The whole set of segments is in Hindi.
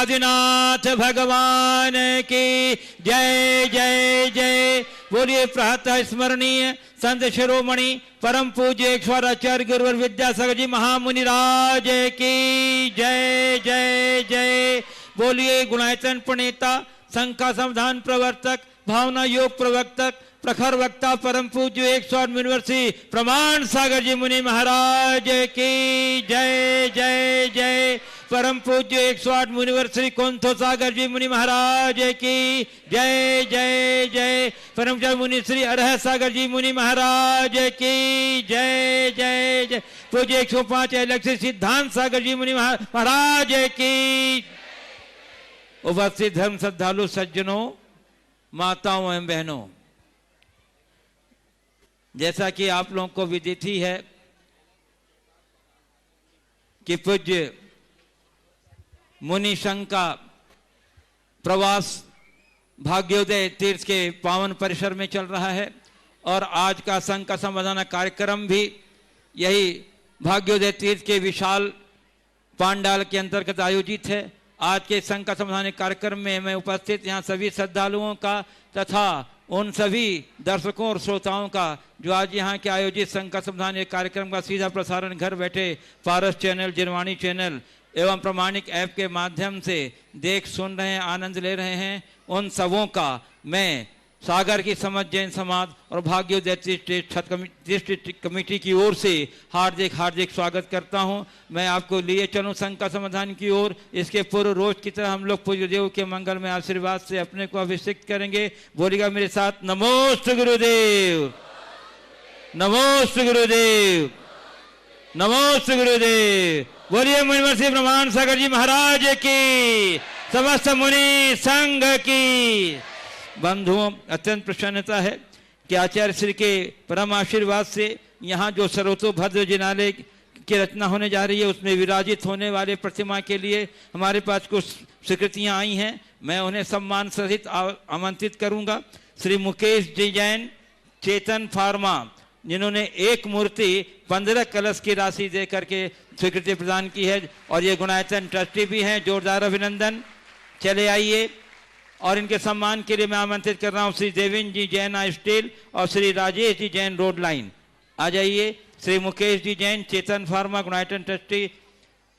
आदिनाथ भगवान की जय जय जय। बोलिए प्रातः स्मरणीय संत शिरोमणि परम पूज्य ईश्वराचार्य गुरुवर विद्यासागर जी महामुनि राज की जय जय जय। बोलिए गुणायतन प्रणेता संघ संविधान प्रवर्तक भावना योग प्रवर्तक प्रखर वक्ता परम पूज्य 108 यूनिवर्सिटी प्रमाण सागर जी मुनि महाराज की जय जय जय। परम पूज्य 108 यूनिवर्सिटी कोंथो सागर जी मुनि महाराज की जय जय जय। परम पूज्य मुनि श्री अरह सागर जी मुनि महाराज की जय जय जय। पूज्य 105 अलक्ष्य सिद्धांत सागर जी मुनि महाराज की। उपस्थित धर्म श्रद्धालु सज्जनों, माताओं एवं बहनों, जैसा कि आप लोगों को विदित ही है कि पूज्य मुनि संघ का प्रवास भाग्योदय तीर्थ के पावन परिसर में चल रहा है और आज का संघ का संवर्धना कार्यक्रम भी यही भाग्योदय तीर्थ के विशाल पांडाल के अंतर्गत आयोजित है। आज के संघ का संवर्धना कार्यक्रम में मैं उपस्थित यहाँ सभी श्रद्धालुओं का तथा उन सभी दर्शकों और श्रोताओं का जो आज यहाँ के आयोजित संघ का संवर्धना कार्यक्रम का सीधा प्रसारण घर बैठे पारस चैनल, जिनवाणी चैनल एवं प्रमाणिक ऐप के माध्यम से देख सुन रहे हैं, आनंद ले रहे हैं, उन सबों का मैं सागर की समझ जैन समाज और भाग्योदय डिस्ट्रिक्ट कमेटी की ओर से हार्दिक हार्दिक स्वागत करता हूं। मैं आपको लिए चलूं संघ का समाधान की ओर। इसके पूर्व रोज की तरह हम लोग पूज्य देव के मंगल में आशीर्वाद से अपने को अभिषेक करेंगे। बोलिएगा मेरे साथ, नमोस्तु गुरुदेव, नमोस्तु गुरुदेव, नमोस्तु गुरुदेव। बोलिए मुनिवर्षी ब्रह्मांड सागर जी महाराज की, समस्त मुनि संघ की। बंधुओं, अत्यंत प्रसन्नता है कि आचार्य श्री के परम आशीर्वाद से यहाँ जो सर्वतोभद्र जिनालय की रचना होने जा रही है उसमें विराजित होने वाले प्रतिमा के लिए हमारे पास कुछ स्वीकृतियाँ आई हैं। मैं उन्हें सम्मान सहित आमंत्रित करूँगा। श्री मुकेश जी जैन, चेतन फार्मा, जिन्होंने एक मूर्ति 15 कलश की राशि दे करके स्वीकृति प्रदान की है और ये गुणायतन ट्रस्टी भी हैं। जोरदार अभिनंदन। चले आइए और इनके सम्मान के लिए मैं आमंत्रित कर रहा हूँ श्री देवेंद्र जी जैन स्टील और श्री राजेश जी जैन रोड लाइन। आ जाइए। श्री मुकेश जी जैन, चेतन फार्मा, गुणायतन ट्रस्टी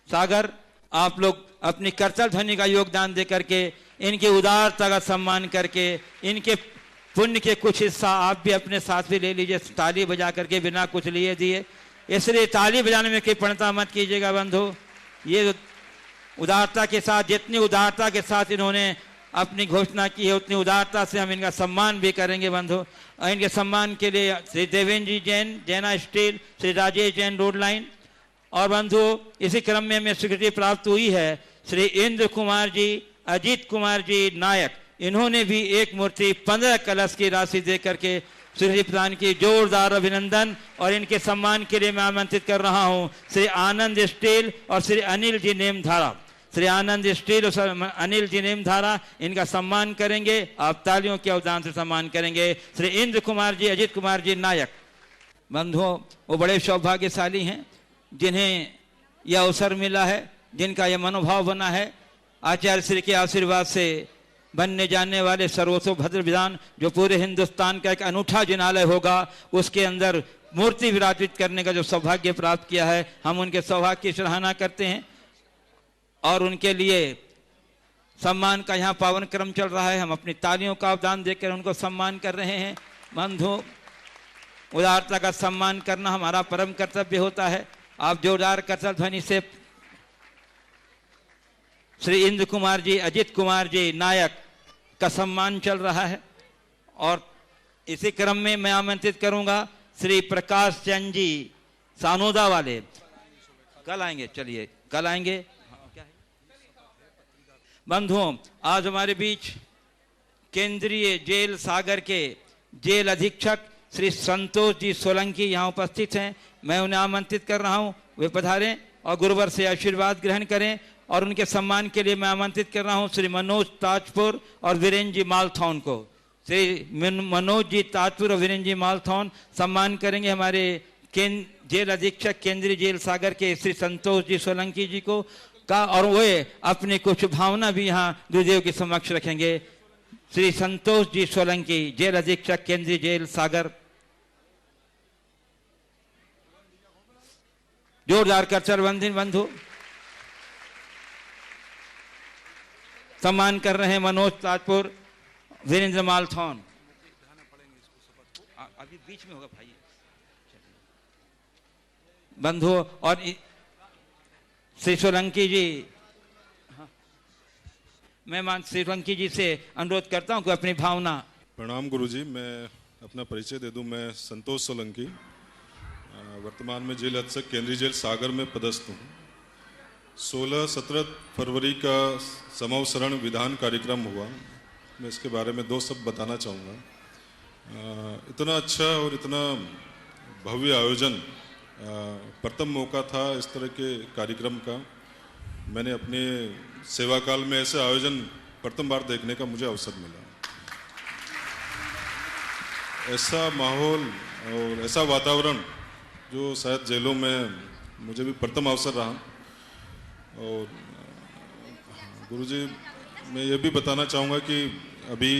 सागर, आप लोग अपनी करतल ध्वनि का योगदान दे करके इनकी उदारता का सम्मान करके इनके पुण्य के कुछ हिस्सा आप भी अपने साथ भी ले लीजिए। ताली बजा करके बिना कुछ लिए दिए, इसलिए ताली बजाने में कोई पणता मत कीजिएगा बंधु। ये उदारता के साथ, जितनी उदारता के साथ इन्होंने अपनी घोषणा की है उतनी उदारता से हम इनका सम्मान भी करेंगे बंधु। और इनके सम्मान के लिए श्री देवेंद्र जी जैन, जैना steel, Shri Rajesh Jain road line. और बंधु, इसी क्रम में हमें स्वीकृति प्राप्त हुई है श्री इंद्र कुमार जी, अजीत कुमार जी नायक, इन्होंने भी एक मूर्ति 15 कलश की राशि दे करके स्वीकृति प्रदान की। जोरदार अभिनंदन। और इनके सम्मान के लिए मैं आमंत्रित कर रहा हूँ श्री आनंद स्टील और श्री अनिल जी नेमधारा। श्री आनंद स्टील और अनिल जी नेमधारा, इनका सम्मान करेंगे। आप तालियों के अवदान से सम्मान करेंगे। श्री इंद्र कुमार जी, अजीत कुमार जी नायक। बंधुओं, वो बड़े सौभाग्यशाली हैं जिन्हें यह अवसर मिला है, जिनका यह मनोभाव बना है आचार्य श्री के आशीर्वाद से बनने जाने वाले सर्वतोभद्र विधान जो पूरे हिंदुस्तान का एक अनूठा जिनालय होगा, उसके अंदर मूर्ति विराजित करने का जो सौभाग्य प्राप्त किया है, हम उनके सौभाग्य की सराहना करते हैं और उनके लिए सम्मान का यहाँ पावन क्रम चल रहा है। हम अपनी तालियों का अवदान देकर उनको सम्मान कर रहे हैं। बंधु, उदारता का सम्मान करना हमारा परम कर्तव्य होता है। आप जोरदार करतल ध्वनि से श्री इंद्र कुमार जी, अजीत कुमार जी नायक का सम्मान चल रहा है। और इसी क्रम में मैं आमंत्रित करूंगा श्री प्रकाश चंद जी सानोदा वाले। कल आएंगे, चलिए कल आएंगे। बंधुओं, आज हमारे बीच केंद्रीय जेल सागर के जेल अधीक्षक श्री संतोष जी सोलंकी यहाँ उपस्थित हैं। मैं उन्हें आमंत्रित कर रहा हूँ, वे पधारें और गुरुवर से आशीर्वाद ग्रहण करें। और उनके सम्मान के लिए मैं आमंत्रित कर रहा हूँ श्री मनोज ताजपुर और वीरेंद्र जी मालथौन को। श्री मनोज जी ताजपुर और वीरेंद्र जी मालथौन सम्मान करेंगे हमारे जेल अधीक्षक केंद्रीय जेल सागर के श्री संतोष जी सोलंकी जी को। का, और वे अपनी कुछ भावना भी यहाँ गुरुदेव के समक्ष रखेंगे। श्री संतोष जी सोलंकी, जेल अधीक्षक, केंद्रीय जेल सागर। जोरदार कल्चर बंधन बंधु सम्मान कर रहे हैं मनोज ताजपुर, वीरेंद्र मालथौन। अभी बीच में होगा भाई बंधु। और श्री सोलंकी जी, मैं श्री सोलंकी जी से अनुरोध करता हूं कि अपनी भावना। प्रणाम गुरुजी, मैं अपना परिचय दे दूं। मैं संतोष सोलंकी, वर्तमान में जेल अधीक्षक, केंद्रीय जेल सागर में पदस्थ हूँ। 16-17 फरवरी का समवसरण विधान कार्यक्रम हुआ, मैं इसके बारे में 2 शब्द बताना चाहूँगा। इतना अच्छा और इतना भव्य आयोजन, प्रथम मौका था इस तरह के कार्यक्रम का। मैंने अपने सेवा काल में ऐसे आयोजन प्रथम बार देखने का मुझे अवसर मिला। ऐसा माहौल और ऐसा वातावरण जो शायद जेलों में मुझे भी प्रथम अवसर रहा। और गुरुजी, मैं ये भी बताना चाहूँगा कि अभी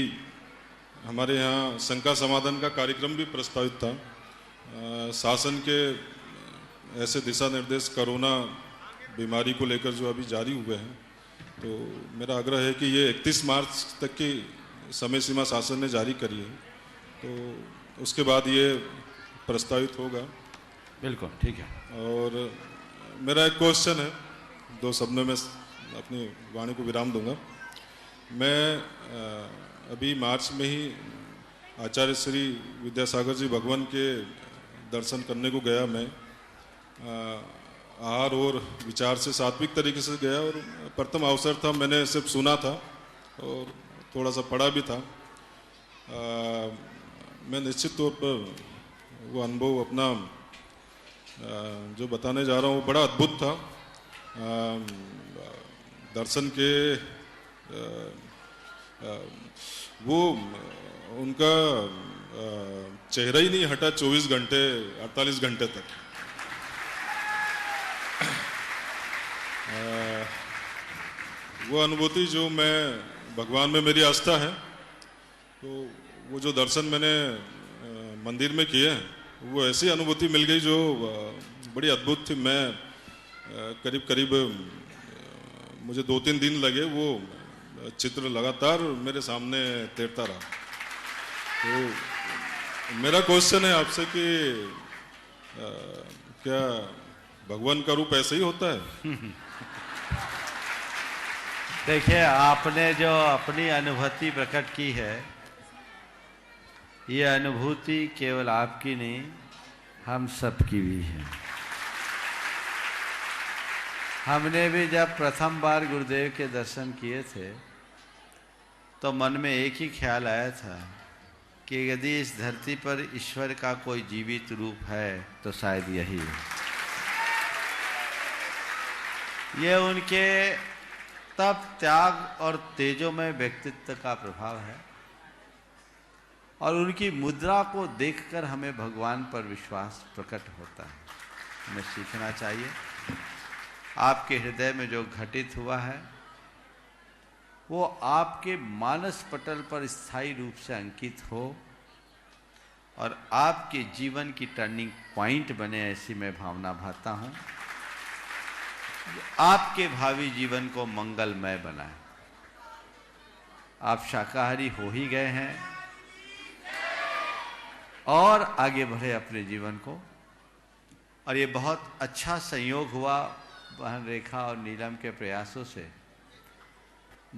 हमारे यहाँ शंका समाधान का कार्यक्रम भी प्रस्तावित था। शासन के ऐसे दिशा निर्देश कोरोना बीमारी को लेकर जो अभी जारी हुए हैं, तो मेरा आग्रह है कि ये 31 मार्च तक की समय सीमा शासन ने जारी करी है, तो उसके बाद ये प्रस्तावित होगा। बिल्कुल ठीक है। और मेरा एक क्वेश्चन है, 2 शब्दों में अपनी वाणी को विराम दूंगा। मैं अभी मार्च में ही आचार्य श्री विद्यासागर जी भगवान के दर्शन करने को गया। मैं आहार और विचार से सात्विक तरीके से गया, और प्रथम अवसर था, मैंने सिर्फ सुना था और थोड़ा सा पढ़ा भी था। मैं निश्चित तौर पर वो अनुभव अपना जो बताने जा रहा हूँ वो बड़ा अद्भुत था। दर्शन के वो उनका चेहरा ही नहीं हटा 24 घंटे 48 घंटे तक। वो अनुभूति जो मैं भगवान में मेरी आस्था है, तो वो जो दर्शन मैंने मंदिर में किए हैं, वो ऐसी अनुभूति मिल गई जो बड़ी अद्भुत थी। मैं करीब करीब मुझे 2-3 दिन लगे, वो चित्र लगातार मेरे सामने तैरता रहा। तो मेरा क्वेश्चन है आपसे कि क्या भगवान का रूप ऐसे ही होता है? देखिए, आपने जो अपनी अनुभूति प्रकट की है, ये अनुभूति केवल आपकी नहीं, हम सबकी भी है। हमने भी जब प्रथम बार गुरुदेव के दर्शन किए थे, तो मन में एक ही ख्याल आया था कि यदि इस धरती पर ईश्वर का कोई जीवित रूप है तो शायद यही है। ये उनके तप, त्याग और तेजोमय व्यक्तित्व का प्रभाव है, और उनकी मुद्रा को देखकर हमें भगवान पर विश्वास प्रकट होता है। हमें सीखना चाहिए। आपके हृदय में जो घटित हुआ है वो आपके मानस पटल पर स्थायी रूप से अंकित हो और आपके जीवन की टर्निंग पॉइंट बने, ऐसी मैं भावना भाता हूँ। आपके भावी जीवन को मंगलमय बनाए। आप शाकाहारी हो ही गए हैं और आगे बढ़े अपने जीवन को। और ये बहुत अच्छा संयोग हुआ बहन रेखा और नीलम के प्रयासों से।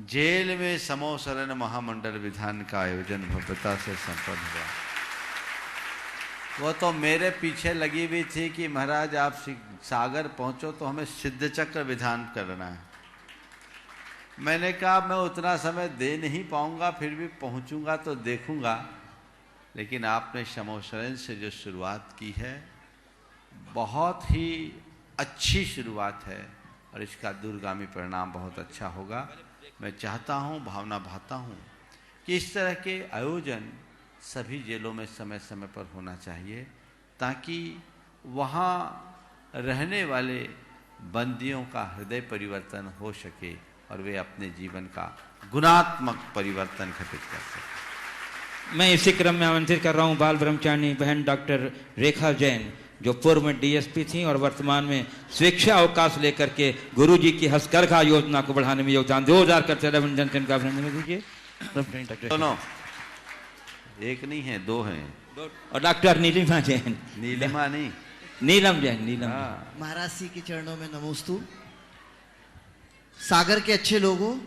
जेल में समवसरण महामंडल विधान का आयोजन भव्यता से संपन्न हुआ। वो तो मेरे पीछे लगी हुई थी कि महाराज आप सागर पहुंचो तो हमें सिद्ध चक्र विधान करना है। मैंने कहा मैं उतना समय दे नहीं पाऊंगा, फिर भी पहुंचूंगा तो देखूंगा। लेकिन आपने समवसरण से जो शुरुआत की है, बहुत ही अच्छी शुरुआत है और इसका दूरगामी परिणाम बहुत अच्छा होगा। मैं चाहता हूँ, भावना भाता हूँ कि इस तरह के आयोजन सभी जेलों में समय समय पर होना चाहिए, ताकि वहाँ रहने वाले बंदियों का हृदय परिवर्तन हो सके और वे अपने जीवन का गुणात्मक परिवर्तन घटित कर सकें। मैं इसी क्रम में आमंत्रित कर रहा हूं बाल ब्रह्मचारिणी बहन डॉक्टर रेखा जैन, जो पूर्व में डीएसपी थी और वर्तमान में स्वेच्छा अवकाश लेकर के गुरुजी की हस्तकरघा योजना को बढ़ाने में योगदान 2000 करते रविंद्र का अभिनंदन दीजिए। दोनों एक नहीं है, दो हैं। और डॉक्टर नीलिमा जैन, नीलिमा नहीं, नीलम जैन, नीलम। महाराज जी के चरणों में नमोस्तु। सागर के अच्छे लोगों,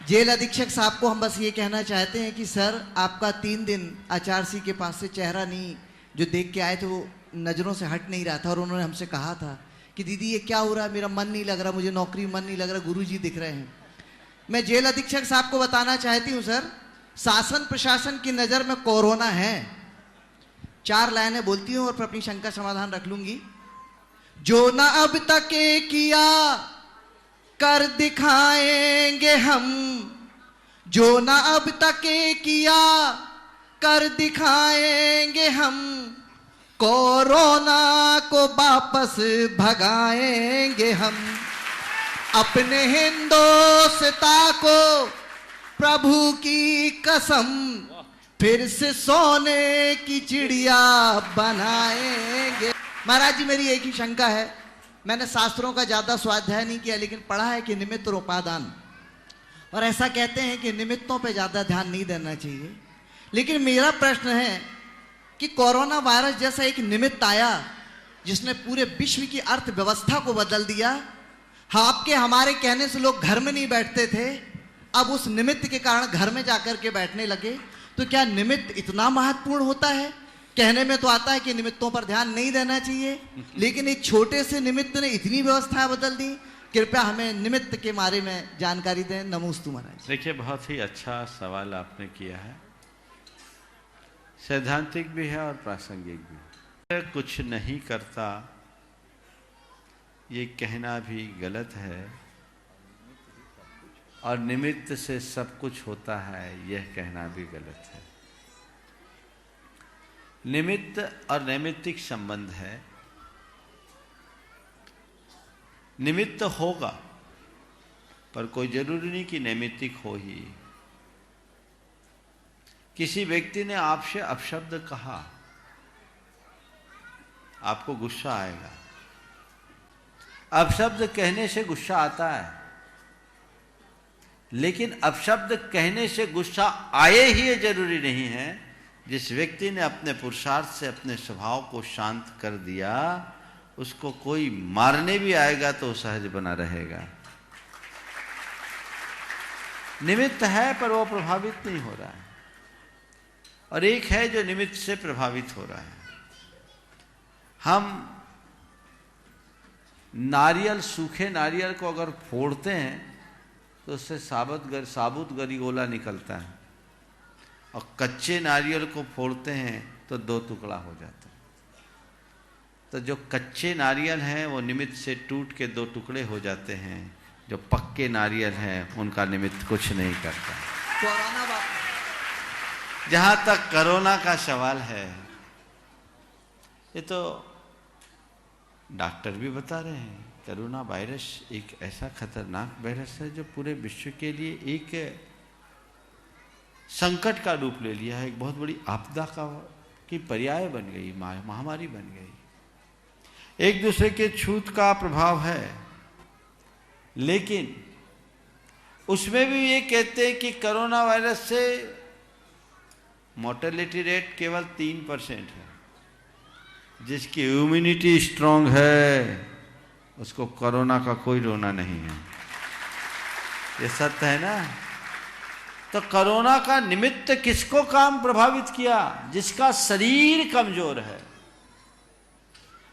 जेल अधीक्षक साहब को हम बस ये कहना चाहते हैं कि सर, आपका 3 दिन आचार्य के पास से चेहरा नहीं जो देख के आए थे वो नज़रों से हट नहीं रहा था, और उन्होंने हमसे कहा था कि दीदी ये क्या हो रहा है, मेरा मन नहीं लग रहा, मुझे नौकरी मन नहीं लग रहा, गुरुजी दिख रहे हैं। मैं जेल अधीक्षक साहब को बताना चाहती हूँ सर, शासन प्रशासन की नज़र में कोरोना है। 4 लाइनें बोलती हूँ और फिर अपनी शंका समाधान रख लूंगी। जो ना अब तक किया कर दिखाएंगे हम, जो ना अब तक किया कर दिखाएंगे हम, कोरोना को वापस भगाएंगे हम, अपने हिंदुस्तान को प्रभु की कसम फिर से सोने की चिड़िया बनाएंगे। महाराज जी, मेरी एक ही शंका है, मैंने शास्त्रों का ज्यादा स्वाध्याय नहीं किया, लेकिन पढ़ा है कि निमित्त और उपादान, और ऐसा कहते हैं कि निमित्तों पे ज्यादा ध्यान नहीं देना चाहिए। लेकिन मेरा प्रश्न है कि कोरोना वायरस जैसा एक निमित्त आया जिसने पूरे विश्व की अर्थव्यवस्था को बदल दिया। आपके हमारे कहने से लोग घर में नहीं बैठते थे, अब उस निमित्त के कारण घर में जाकर के बैठने लगे। तो क्या निमित्त इतना महत्वपूर्ण होता है? कहने में तो आता है कि निमित्तों पर ध्यान नहीं देना चाहिए, लेकिन एक छोटे से निमित्त ने इतनी व्यवस्थाएं बदल दी। कृपया हमें निमित्त के बारे में जानकारी दें। नमोस्तु महाराज। देखिए, बहुत ही अच्छा सवाल आपने किया है, सैद्धांतिक भी है और प्रासंगिक भी। कुछ नहीं करता ये कहना भी गलत है, और निमित्त से सब कुछ होता है यह कहना भी गलत है। निमित्त और नैमित्तिक संबंध है। निमित्त होगा, पर कोई जरूरी नहीं कि नैमित्तिक हो ही। किसी व्यक्ति ने आपसे अपशब्द कहा, आपको गुस्सा आएगा। अपशब्द कहने से गुस्सा आता है, लेकिन अपशब्द कहने से गुस्सा आए ही ये जरूरी नहीं है। जिस व्यक्ति ने अपने पुरुषार्थ से अपने स्वभाव को शांत कर दिया, उसको कोई मारने भी आएगा तो सहज बना रहेगा। निमित्त है पर वो प्रभावित नहीं हो रहा है, और एक है जो निमित्त से प्रभावित हो रहा है। हम नारियल, सूखे नारियल को अगर फोड़ते हैं तो उससे साबुत गरीगोला निकलता है, और कच्चे नारियल को फोड़ते हैं तो 2 टुकड़ा हो जाता है। तो जो कच्चे नारियल हैं वो निमित्त से टूट के 2 टुकड़े हो जाते हैं, जो पक्के नारियल हैं उनका निमित्त कुछ नहीं करता। जहां तक कोरोना का सवाल है, ये तो डॉक्टर भी बता रहे हैं, कोरोना वायरस एक ऐसा खतरनाक वायरस है जो पूरे विश्व के लिए एक संकट का रूप ले लिया है, एक बहुत बड़ी आपदा की पर्याय बन गई, महामारी बन गई। एक दूसरे के छूत का प्रभाव है, लेकिन उसमें भी ये कहते हैं कि कोरोना वायरस से मोर्टेलिटी रेट केवल 3% है। जिसकी इम्यूनिटी स्ट्रांग है उसको कोरोना का कोई रोना नहीं है। ये सत्य है ना? तो कोरोना का निमित्त किसको काम प्रभावित किया? जिसका शरीर कमजोर है,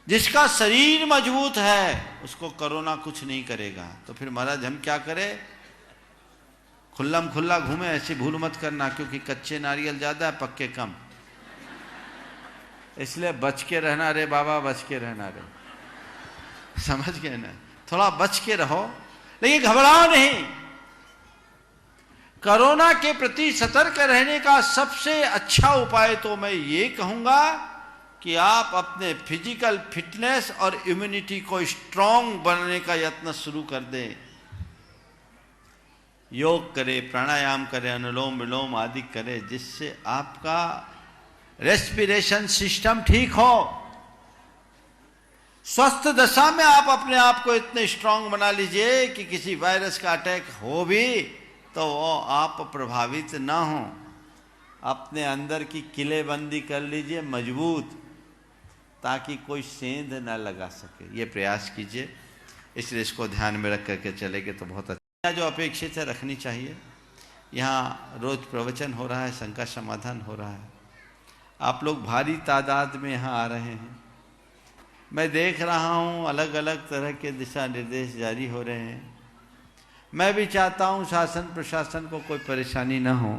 जिसका शरीर मजबूत है, उसको कोरोना कुछ नहीं करेगा। तो फिर महाराज हम क्या करें? खुल्लम खुल्ला घूमे, ऐसी भूल मत करना, क्योंकि कच्चे नारियल ज्यादा है, पक्के कम। इसलिए बच के रहना रे बाबा, बच के रहना रे। समझ गए ना? थोड़ा बच के रहो, लेकिन घबराओ नहीं। कोरोना के प्रति सतर्क रहने का सबसे अच्छा उपाय तो मैं ये कहूंगा कि आप अपने फिजिकल फिटनेस और इम्यूनिटी को स्ट्रांग बनाने का यत्न शुरू कर दें। योग करें, प्राणायाम करें, अनुलोम विलोम आदि करें, जिससे आपका रेस्पिरेशन सिस्टम ठीक हो। स्वस्थ दशा में आप अपने आप को इतने स्ट्रांग बना लीजिए कि किसी वायरस का अटैक हो भी तो वो आप प्रभावित ना हो। अपने अंदर की किलेबंदी कर लीजिए मजबूत, ताकि कोई सेंध न लगा सके। ये प्रयास कीजिए, इसलिए इसको ध्यान में रख करके चलेंगे तो बहुत अच्छा। जो अपेक्षित है रखनी चाहिए। यहाँ रोज प्रवचन हो रहा है, शंका समाधान हो रहा है, आप लोग भारी तादाद में यहाँ आ रहे हैं। मैं देख रहा हूँ अलग अलग तरह के दिशा निर्देश जारी हो रहे हैं। मैं भी चाहता हूँ शासन प्रशासन को कोई परेशानी न हो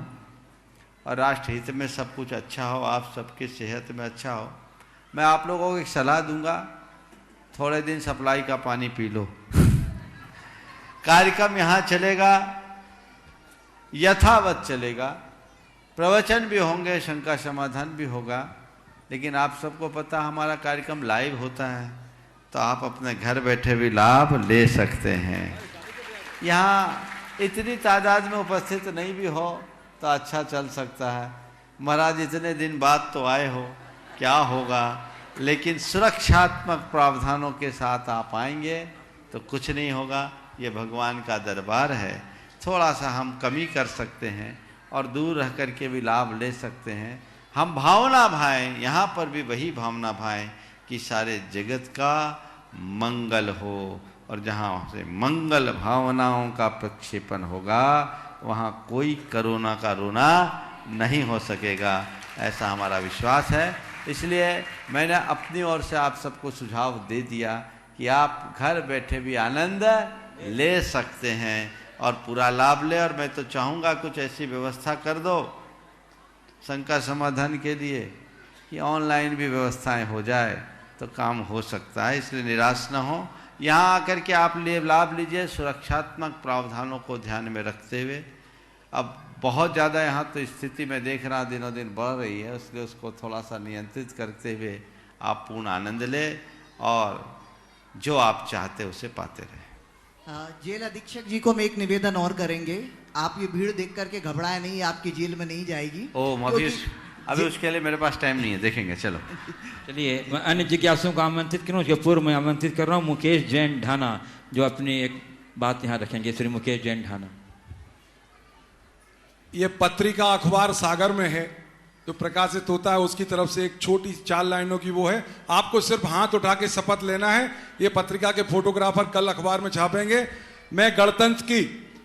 और राष्ट्र हित में सब कुछ अच्छा हो, आप सबकी सेहत में अच्छा हो। मैं आप लोगों को एक सलाह दूंगा, थोड़े दिन सप्लाई का पानी पी लो। कार्यक्रम यहाँ चलेगा, यथावत चलेगा, प्रवचन भी होंगे, शंका समाधान भी होगा, लेकिन आप सबको पता हमारा कार्यक्रम लाइव होता है, तो आप अपने घर बैठे भी लाभ ले सकते हैं। यहाँ इतनी तादाद में उपस्थित नहीं भी हो तो अच्छा चल सकता है। महाराज इतने दिन बाद तो आए हो, क्या होगा, लेकिन सुरक्षात्मक प्रावधानों के साथ आप आएंगे तो कुछ नहीं होगा। ये भगवान का दरबार है, थोड़ा सा हम कमी कर सकते हैं और दूर रह कर के भी लाभ ले सकते हैं। हम भावना भाएं, यहाँ पर भी वही भावना भाएं कि सारे जगत का मंगल हो, और जहाँ से मंगल भावनाओं का प्रक्षेपण होगा वहाँ कोई कोरोना का रोना नहीं हो सकेगा, ऐसा हमारा विश्वास है। इसलिए मैंने अपनी ओर से आप सबको सुझाव दे दिया कि आप घर बैठे भी आनंद ले सकते हैं और पूरा लाभ ले। और मैं तो चाहूँगा कुछ ऐसी व्यवस्था कर दो शंका समाधान के लिए कि ऑनलाइन भी व्यवस्थाएं हो जाए तो काम हो सकता है, इसलिए निराश न हो। यहाँ आकर के आप लाभ लीजिए सुरक्षात्मक प्रावधानों को ध्यान में रखते हुए। अब बहुत ज़्यादा यहाँ तो स्थिति में देख रहा दिनों दिन बढ़ रही है, इसलिए उसको थोड़ा सा नियंत्रित करते हुए आप पूर्ण आनंद लें और जो आप चाहते उसे पाते रहें। जेल अधीक्षक जी को हम एक निवेदन और करेंगे, आप ये भीड़ देख करके घबराए नहीं, आपकी जेल में नहीं जाएगी। अभी उसके लिए मेरे पास टाइम नहीं है, देखेंगे। चलो चलिए, मैं अन्य जिज्ञासुओं को आमंत्रित करूँ। उसके पूर्व मैं आमंत्रित कर रहा हूँ मुकेश जैन ढाना, जो अपनी एक बात यहाँ रखेंगे। श्री मुकेश जैन ढाना। ये पत्रिका अखबार सागर में है जो प्रकाशित होता है, उसकी तरफ से एक छोटी 4 लाइनों की वो है। आपको सिर्फ हाथ उठा के शपथ लेना है। ये पत्रिका के फोटोग्राफर कल अखबार में छापेंगे। मैं गणतंत्र की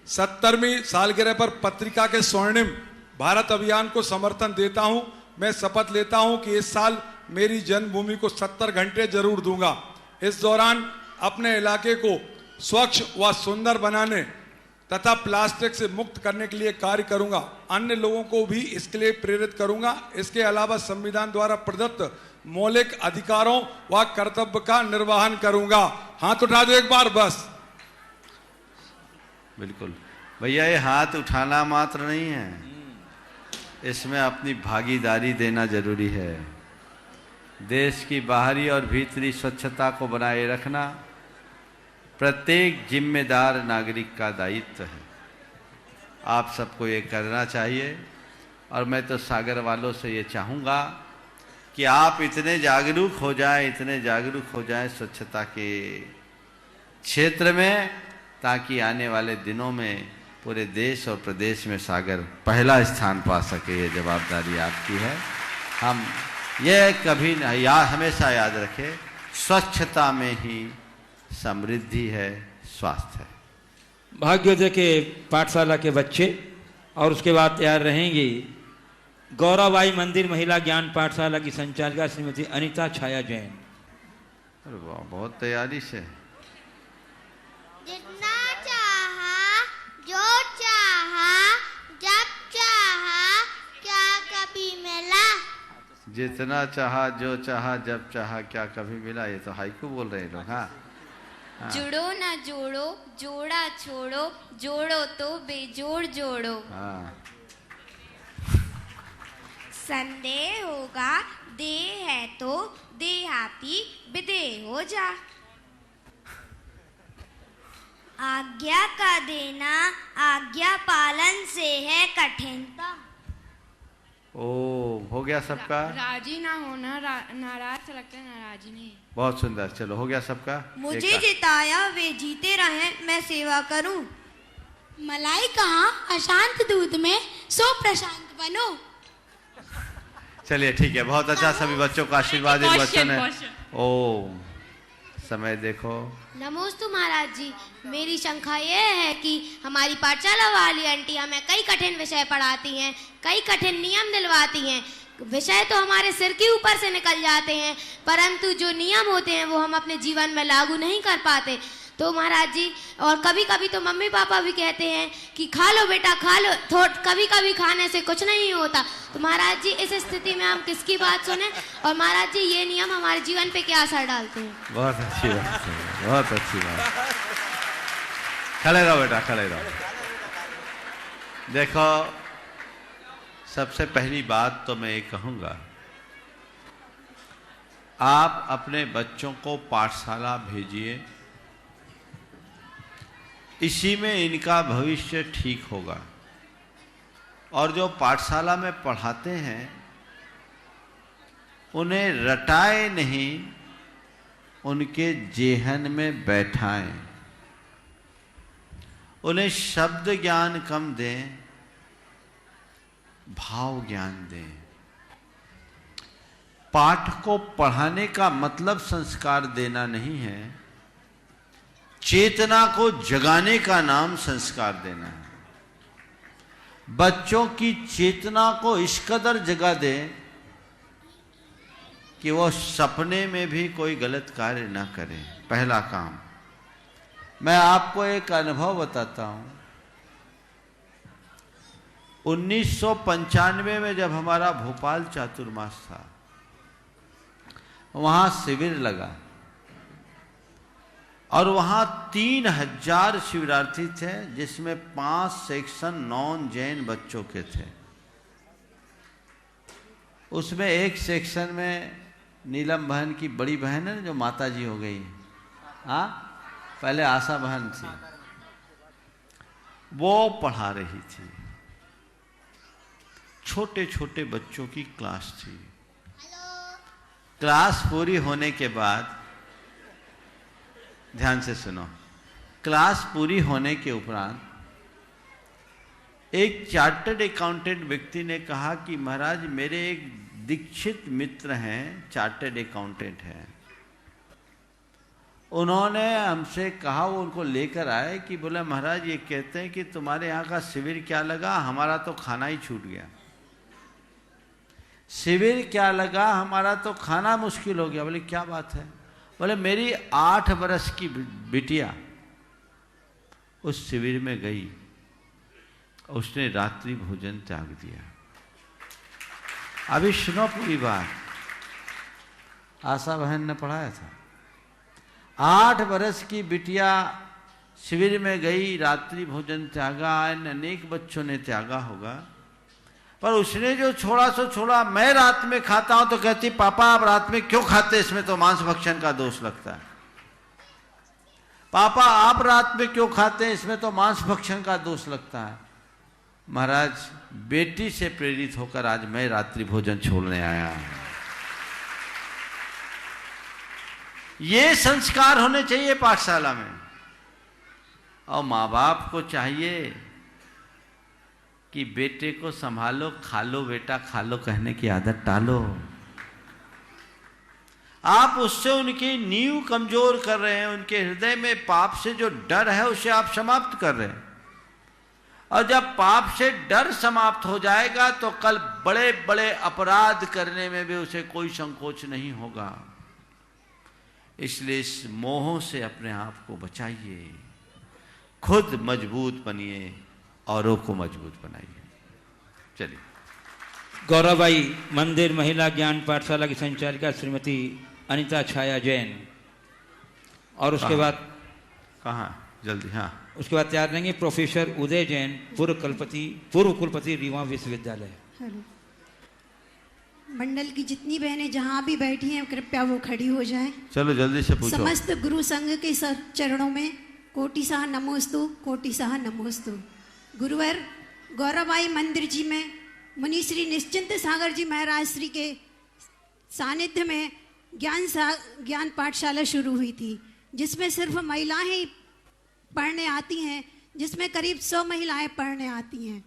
70वीं सालगिरह पर पत्रिका के स्वर्णिम भारत अभियान को समर्थन देता हूं। मैं शपथ लेता हूं कि इस साल मेरी जन्मभूमि को 70 घंटे जरूर दूंगा। इस दौरान अपने इलाके को स्वच्छ व सुंदर बनाने तथा प्लास्टिक से मुक्त करने के लिए कार्य करूंगा। अन्य लोगों को भी इसके लिए प्रेरित करूंगा। इसके अलावा संविधान द्वारा प्रदत्त मौलिक अधिकारों व कर्तव्य का निर्वहन करूंगा। हाथ उठा दो एक बार बस। बिल्कुल भैया, ये हाथ उठाना मात्र नहीं है, इसमें अपनी भागीदारी देना जरूरी है। देश की बाहरी और भीतरी स्वच्छता को बनाए रखना प्रत्येक जिम्मेदार नागरिक का दायित्व है। आप सबको ये करना चाहिए। और मैं तो सागर वालों से ये चाहूँगा कि आप इतने जागरूक हो जाएं स्वच्छता के क्षेत्र में, ताकि आने वाले दिनों में पूरे देश और प्रदेश में सागर पहला स्थान पा सके। ये जवाबदारी आपकी है। हम ये कभी हमेशा याद रखें, स्वच्छता में ही समृद्धि है, स्वास्थ्य है। भाग्योदय के पाठशाला के बच्चे और उसके बाद तैयार रहेंगी गौरवबाई मंदिर महिला ज्ञान पाठशाला की संचालिका श्रीमती अनीता छाया जैन। अरे वाह, बहुत तैयारी से। जितना चाहा, जो चाहा, जब चाहा, क्या कभी मिला। जितना चाहा, जो चाहा, जब चाहा, क्या कभी मिला। ये तो हाइकू बोल रहे हैं लोग। हाँ, जुड़ो ना जोड़ो, जोड़ा छोड़ो, जोड़ो तो बेजोड़ जोड़ो। हाँ। संदेह होगा देह है तो देहाती विदेह हो जा। आज्ञा का देना आज्ञा पालन से है कठिनता। ओ, हो गया सबका? राजी ना होना नाराज से लगता है नाराजी नहीं। बहुत सुंदर, चलो हो गया सबका। मुझे जिताया वे जीते रहे मैं सेवा करूं। मलाई कहाँ अशांत दूध में सो प्रशांत बनो। चलिए ठीक है, बहुत अच्छा, सभी बच्चों का आशीर्वाद इन बच्चों ने। ओ, समय देखो। नमोस्तु महाराज जी, मेरी शंका ये है कि हमारी पाठशाला वाली आंटी हमें कई कठिन विषय पढ़ाती हैं, कई कठिन नियम दिलवाती हैं। विषय तो हमारे सिर के ऊपर से निकल जाते हैं, परंतु जो नियम होते हैं वो हम अपने जीवन में लागू नहीं कर पाते। तो महाराज जी, और कभी कभी तो मम्मी पापा भी कहते हैं कि खा लो बेटा खा लो, कभी कभी खाने से कुछ नहीं होता। तो महाराज जी, इस स्थिति में हम किसकी बात सुने? और महाराज जी, ये नियम हमारे जीवन पे क्या असर डालते हैं? बहुत अच्छी बात है, बहुत अच्छी बात। खड़े रहो बेटा, खड़े रहो। देखो, सबसे पहली बात तो मैं ये कहूँगा, आप अपने बच्चों को पाठशाला भेजिए, इसी में इनका भविष्य ठीक होगा। और जो पाठशाला में पढ़ाते हैं उन्हें रटाए नहीं, उनके जेहन में बैठाएं। उन्हें शब्द ज्ञान कम दें, भाव ज्ञान दें। पाठ को पढ़ाने का मतलब संस्कार देना नहीं है, चेतना को जगाने का नाम संस्कार देना है। बच्चों की चेतना को इस कदर जगा दें कि वो सपने में भी कोई गलत कार्य ना करें। पहला काम। मैं आपको एक अनुभव बताता हूं। 1995 में जब हमारा भोपाल चातुर्मास था, वहां शिविर लगा और वहां 3000 शिविरार्थी थे, जिसमें 5 सेक्शन नॉन जैन बच्चों के थे। उसमें एक सेक्शन में नीलम बहन की बड़ी बहन है जो माता जी हो गई, हाँ, पहले आशा बहन थी, वो पढ़ा रही थी। छोटे छोटे बच्चों की क्लास थी। क्लास पूरी होने के बाद, ध्यान से सुनो, क्लास पूरी होने के उपरांत एक चार्टर्ड अकाउंटेंट व्यक्ति ने कहा कि महाराज, मेरे एक दीक्षित मित्र हैं, चार्टर्ड अकाउंटेंट हैं, उन्होंने हमसे कहा, वो उनको लेकर आए कि बोले महाराज ये कहते हैं कि तुम्हारे यहाँ का शिविर क्या लगा, हमारा तो खाना ही छूट गया। शिविर क्या लगा, हमारा तो खाना मुश्किल हो गया। बोले क्या बात है? बोले मेरी 8 वर्ष की बिटिया उस शिविर में गई, उसने रात्रि भोजन त्याग दिया। अभी सुनो पूरी बात, आशा बहन ने पढ़ाया था। 8 वर्ष की बिटिया शिविर में गई, रात्रि भोजन त्यागा, अनेक बच्चों ने त्यागा होगा, पर उसने जो छोड़ा सो छोड़ा। मैं रात में खाता हूं तो कहती पापा आप रात में क्यों खाते, इसमें तो मांस भक्षण का दोष लगता है। पापा आप रात में क्यों खाते हैं, इसमें तो मांस भक्षण का दोष लगता है। महाराज, बेटी से प्रेरित होकर आज मैं रात्रि भोजन छोड़ने आया हूं। ये संस्कार होने चाहिए पाठशाला में। और माँ बाप को चाहिए कि बेटे को संभालो, खा लो बेटा खा लो कहने की आदत टालो। आप उससे उनकी नींव कमजोर कर रहे हैं, उनके हृदय में पाप से जो डर है उसे आप समाप्त कर रहे हैं। और जब पाप से डर समाप्त हो जाएगा तो कल बड़े बड़े अपराध करने में भी उसे कोई संकोच नहीं होगा। इसलिए इस मोह से अपने आप को बचाइए, खुद मजबूत बनिए, औरों को मजबूत बनाइए। चलिए। गौरवबाई मंदिर महिला ज्ञान पाठशाला की संचालिका श्रीमती अनिता छाया जैन, और उसके बाद कहाँ जल्दी, हाँ, उसके बाद तैयार रहेंगे प्रोफेसर उदय जैन, पूर्व कुलपति रीवा विश्वविद्यालय। मंडल की जितनी बहनें जहाँ भी बैठी हैं कृपया वो खड़ी हो जाएं। चलो जल्दी से पूछो। समस्त गुरु संघ के चरणों में कोटिशाह नमोस्तु, कोटिशाह नमोस्तु। गुरुवर गौरवबाई मंदिर जी में मुनि श्री निश्चिंत सागर जी महाराज श्री के सानिध्य में ज्ञान पाठशाला शुरू हुई थी, जिसमें सिर्फ महिलाएं ही पढ़ने आती हैं, जिसमें करीब 100 महिलाएं पढ़ने आती हैं।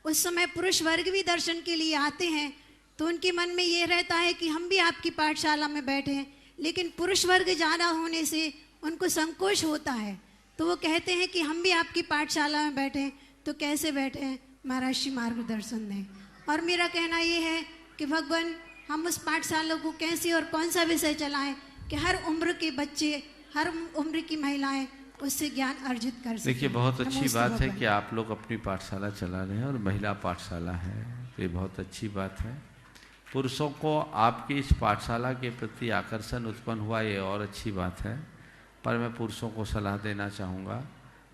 उस समय पुरुष वर्ग भी दर्शन के लिए आते हैं, तो उनके मन में ये रहता है कि हम भी आपकी पाठशाला में बैठें, लेकिन पुरुष वर्ग ज़्यादा होने से उनको संकोच होता है, तो वो कहते हैं कि हम भी आपकी पाठशाला में बैठें। तो कैसे बैठें, महाराज श्री मार्गदर्शन दें। और मेरा कहना ये है कि भगवान हम उस पाठशाला को कैसे और कौन सा विषय चलाएं कि हर उम्र के बच्चे, हर उम्र की महिलाएं उससे ज्ञान अर्जित कर सकें। देखिए, बहुत अच्छी बात है कि आप लोग अपनी पाठशाला चला रहे हैं और महिला पाठशाला है, तो ये बहुत अच्छी बात है। पुरुषों को आपकी इस पाठशाला के प्रति आकर्षण उत्पन्न हुआ, ये और अच्छी बात है। पर मैं पुरुषों को सलाह देना चाहूँगा,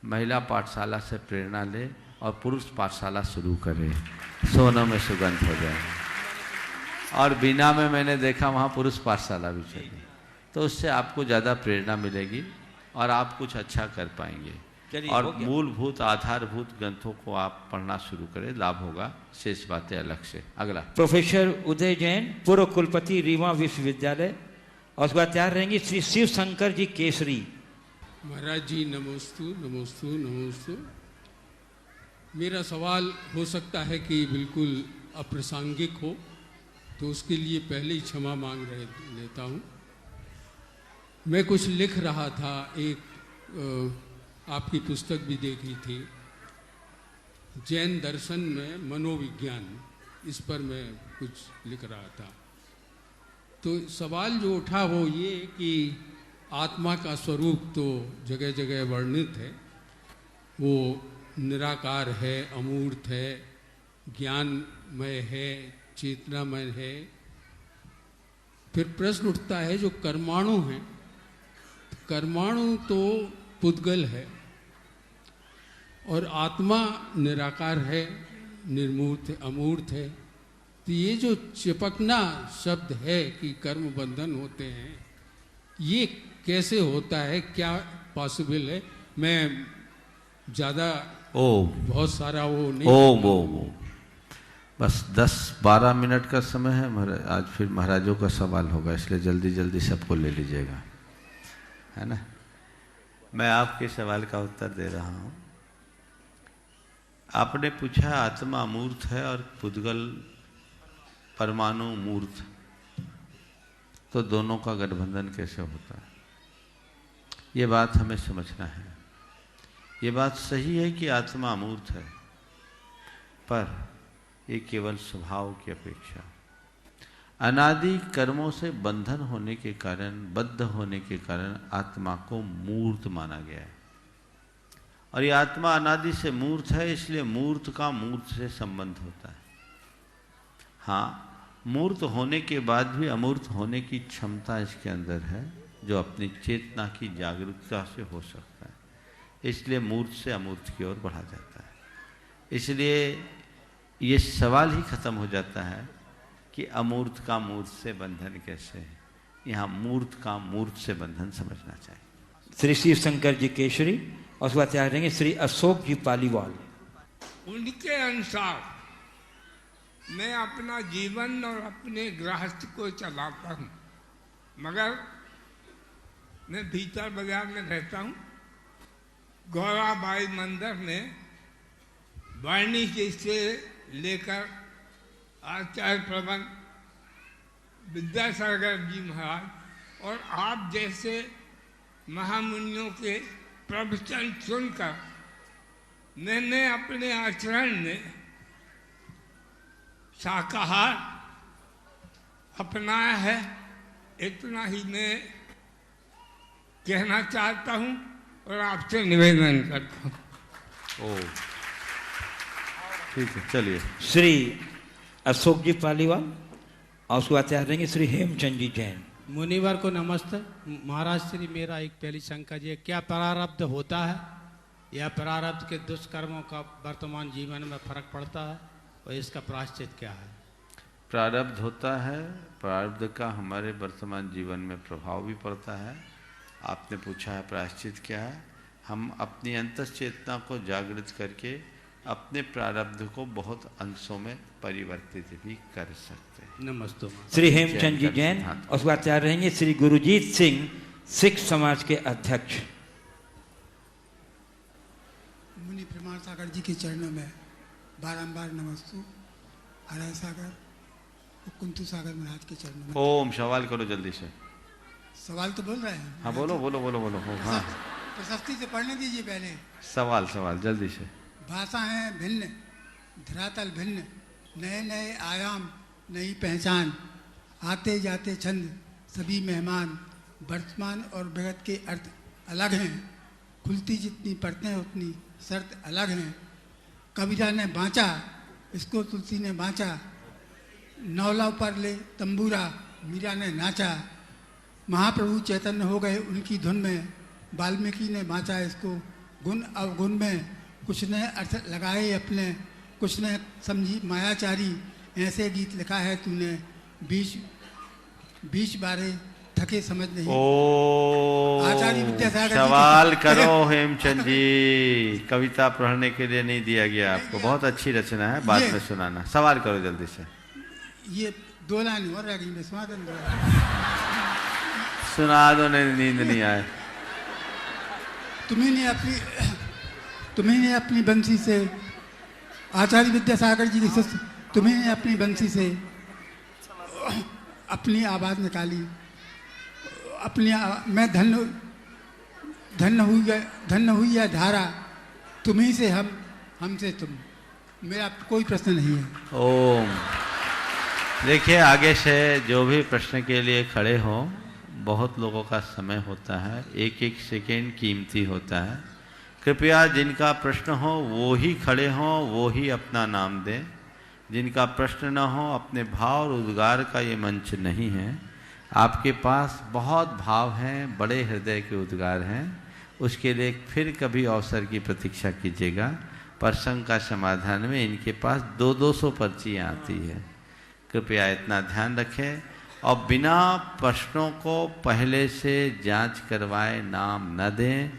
महिला पाठशाला से प्रेरणा ले और पुरुष पाठशाला शुरू करें, सोनों में सुगंध हो जाए। और बीना में मैंने देखा वहाँ पुरुष पाठशाला भी चली, तो उससे आपको ज़्यादा प्रेरणा मिलेगी और आप कुछ अच्छा कर पाएंगे। और मूलभूत आधारभूत ग्रंथों को आप पढ़ना शुरू करें, लाभ होगा। शेष बातें अलग से। अगला प्रोफेसर उदय जैन, पूर्व कुलपति रीवा विश्वविद्यालय, और उसके बाद तैयार रहेंगी श्री शिव शंकर जी केसरी। महाराज जी नमोस्तु नमोस्तु नमोस्तु। मेरा सवाल हो सकता है कि बिल्कुल अप्रासंगिक हो, तो उसके लिए पहले ही क्षमा मांग लेता हूँ। मैं कुछ लिख रहा था, एक आपकी पुस्तक भी देखी थी, जैन दर्शन में मनोविज्ञान, इस पर मैं कुछ लिख रहा था। तो सवाल जो उठा वो ये कि आत्मा का स्वरूप तो जगह जगह वर्णित है, वो निराकार है, अमूर्त है, ज्ञानमय है, चेतनामय है। फिर प्रश्न उठता है जो कर्माणु हैं, कर्माणु तो पुद्गल है और आत्मा निराकार है, निर्मूर्त है, अमूर्त है। तो ये जो चिपकना शब्द है कि कर्म बंधन होते हैं, ये कैसे होता है, क्या पॉसिबल है? मैं ज़्यादा बहुत सारा वो नहीं। बस 10-12 मिनट का समय है महाराज। आज फिर महाराजों का सवाल होगा, इसलिए जल्दी जल्दी सबको ले लीजिएगा, है ना। मैं आपके सवाल का उत्तर दे रहा हूँ। आपने पूछा आत्मा मूर्त है और पुद्गल परमाणु मूर्त, तो दोनों का गठबंधन कैसे होता है, ये बात हमें समझना है। ये बात सही है कि आत्मा अमूर्त है, पर ये केवल स्वभाव की अपेक्षा, अनादि कर्मों से बंधन होने के कारण, बद्ध होने के कारण आत्मा को मूर्त माना गया है। और ये आत्मा अनादि से मूर्त है, इसलिए मूर्त का मूर्त से संबंध होता है। हाँ, मूर्त होने के बाद भी अमूर्त होने की क्षमता इसके अंदर है, जो अपनी चेतना की जागरूकता से हो सकता है। इसलिए मूर्त से अमूर्त की ओर बढ़ा जाता है। इसलिए ये सवाल ही खत्म हो जाता है कि अमूर्त का मूर्त से बंधन कैसे है। यहाँ मूर्त का मूर्त से बंधन समझना चाहिए। श्री शिव शंकर जी केसरी, और उसके बाद तैयार रहेंगे श्री अशोक जी पालीवाल। उनके अनुसार मैं अपना जीवन और अपने गृहस्थ को चलाता हूँ, मगर मैं भीतर बाजार में रहता हूँ। गौराबाई मंदिर में वाणी जी से लेकर आचार्य प्रबंध विद्यासागर जी महाराज और आप जैसे महामुनियों के प्रवचन सुनकर मैंने अपने आचरण में शाकाहार अपनाया है। इतना ही मैं कहना चाहता हूँ और आपसे निवेदन करता हूँ। ठीक है, चलिए। श्री अशोक जी पालीवाल, और उसके बाद तैयार रहेंगे श्री हेमचंद जी जैन। मुनिवर को नमस्ते। महाराज श्री, मेरा एक पहली शंका जी है, क्या प्रारब्ध होता है या प्रारब्ध के दुष्कर्मों का वर्तमान जीवन में फर्क पड़ता है और इसका प्रायश्चित क्या है? प्रारब्ध होता है, प्रारब्ध का हमारे वर्तमान जीवन में प्रभाव भी पड़ता है। आपने पूछा है प्रायश्चित क्या है। हम अपनी अंतश्चेतना को जागृत करके अपने प्रारब्ध को बहुत अंशों में परिवर्तित भी कर सकते हैं। नमस्ते। श्री हेमचंद जी जैन, और उसके बाद तैयार रहेंगे श्री गुरुजीत सिंह, सिख समाज के अध्यक्ष। मुनि प्रमाण सागर जी के चरणों में बारंबार नमस्तु। हराय सागर कुंतु सागर महाराज के चरणों में ओम। सवाल करो जल्दी से। सवाल तो बोल रहे हैं। हाँ बोलो बोलो बोलो बोलो। हाँ प्रशस्ति से पढ़ने दीजिए पहले। सवाल जल्दी से। भाषा है भिन्न, धरातल भिन्न, नए नए आयाम, नई पहचान, आते जाते छंद, सभी मेहमान, वर्तमान और विगत के अर्थ अलग हैं, खुलती जितनी पढ़ते हैं उतनी शर्त अलग हैं। कबीरा ने बाँचा, इसको तुलसी ने बाँचा, नौला पर ले तंबूरा, मीरा ने नाचा, महाप्रभु चैतन्य हो गए उनकी धुन में, वाल्मीकि ने बाँचा इसको गुण अवगुण में, कुछ ने अर्थ लगाए अपने, कुछ ने समझी मायाचारी, ऐसे गीत लिखा है तूने, बीच बारे थके समझ नहीं। आचार्य विद्यासागर सवाल करो हेमचंद जी। कविता पढ़ने के लिए नहीं दिया गया आपको, बहुत अच्छी रचना है, बाद में सुनाना। सवाल करो जल्दी से। ये 2 लाइन और रह गई, मैं सुना दो, नींद नहीं आए। तुम्ही ने अपनी बंसी से, आचार्य विद्यासागर जी की तुम्ही ने अपनी बंसी से अपनी आवाज़ निकाली, मैं धन्य हुई है धारा, तुम्ही से हम, हमसे तुम। मेरा कोई प्रश्न नहीं है। ओम। देखिए आगे से जो भी प्रश्न के लिए खड़े हो, बहुत लोगों का समय होता है, एक एक सेकेंड कीमती होता है। कृपया जिनका प्रश्न हो वो ही खड़े हों, वो ही अपना नाम दें। जिनका प्रश्न न हो, अपने भाव और उद्गार का ये मंच नहीं है। आपके पास बहुत भाव हैं, बड़े हृदय के उद्गार हैं, उसके लिए फिर कभी अवसर की प्रतीक्षा कीजिएगा। प्रसंग का समाधान में इनके पास 200 पर्चियाँ आती है, कृपया इतना ध्यान रखें। और बिना प्रश्नों को पहले से जांच करवाए नाम न दें।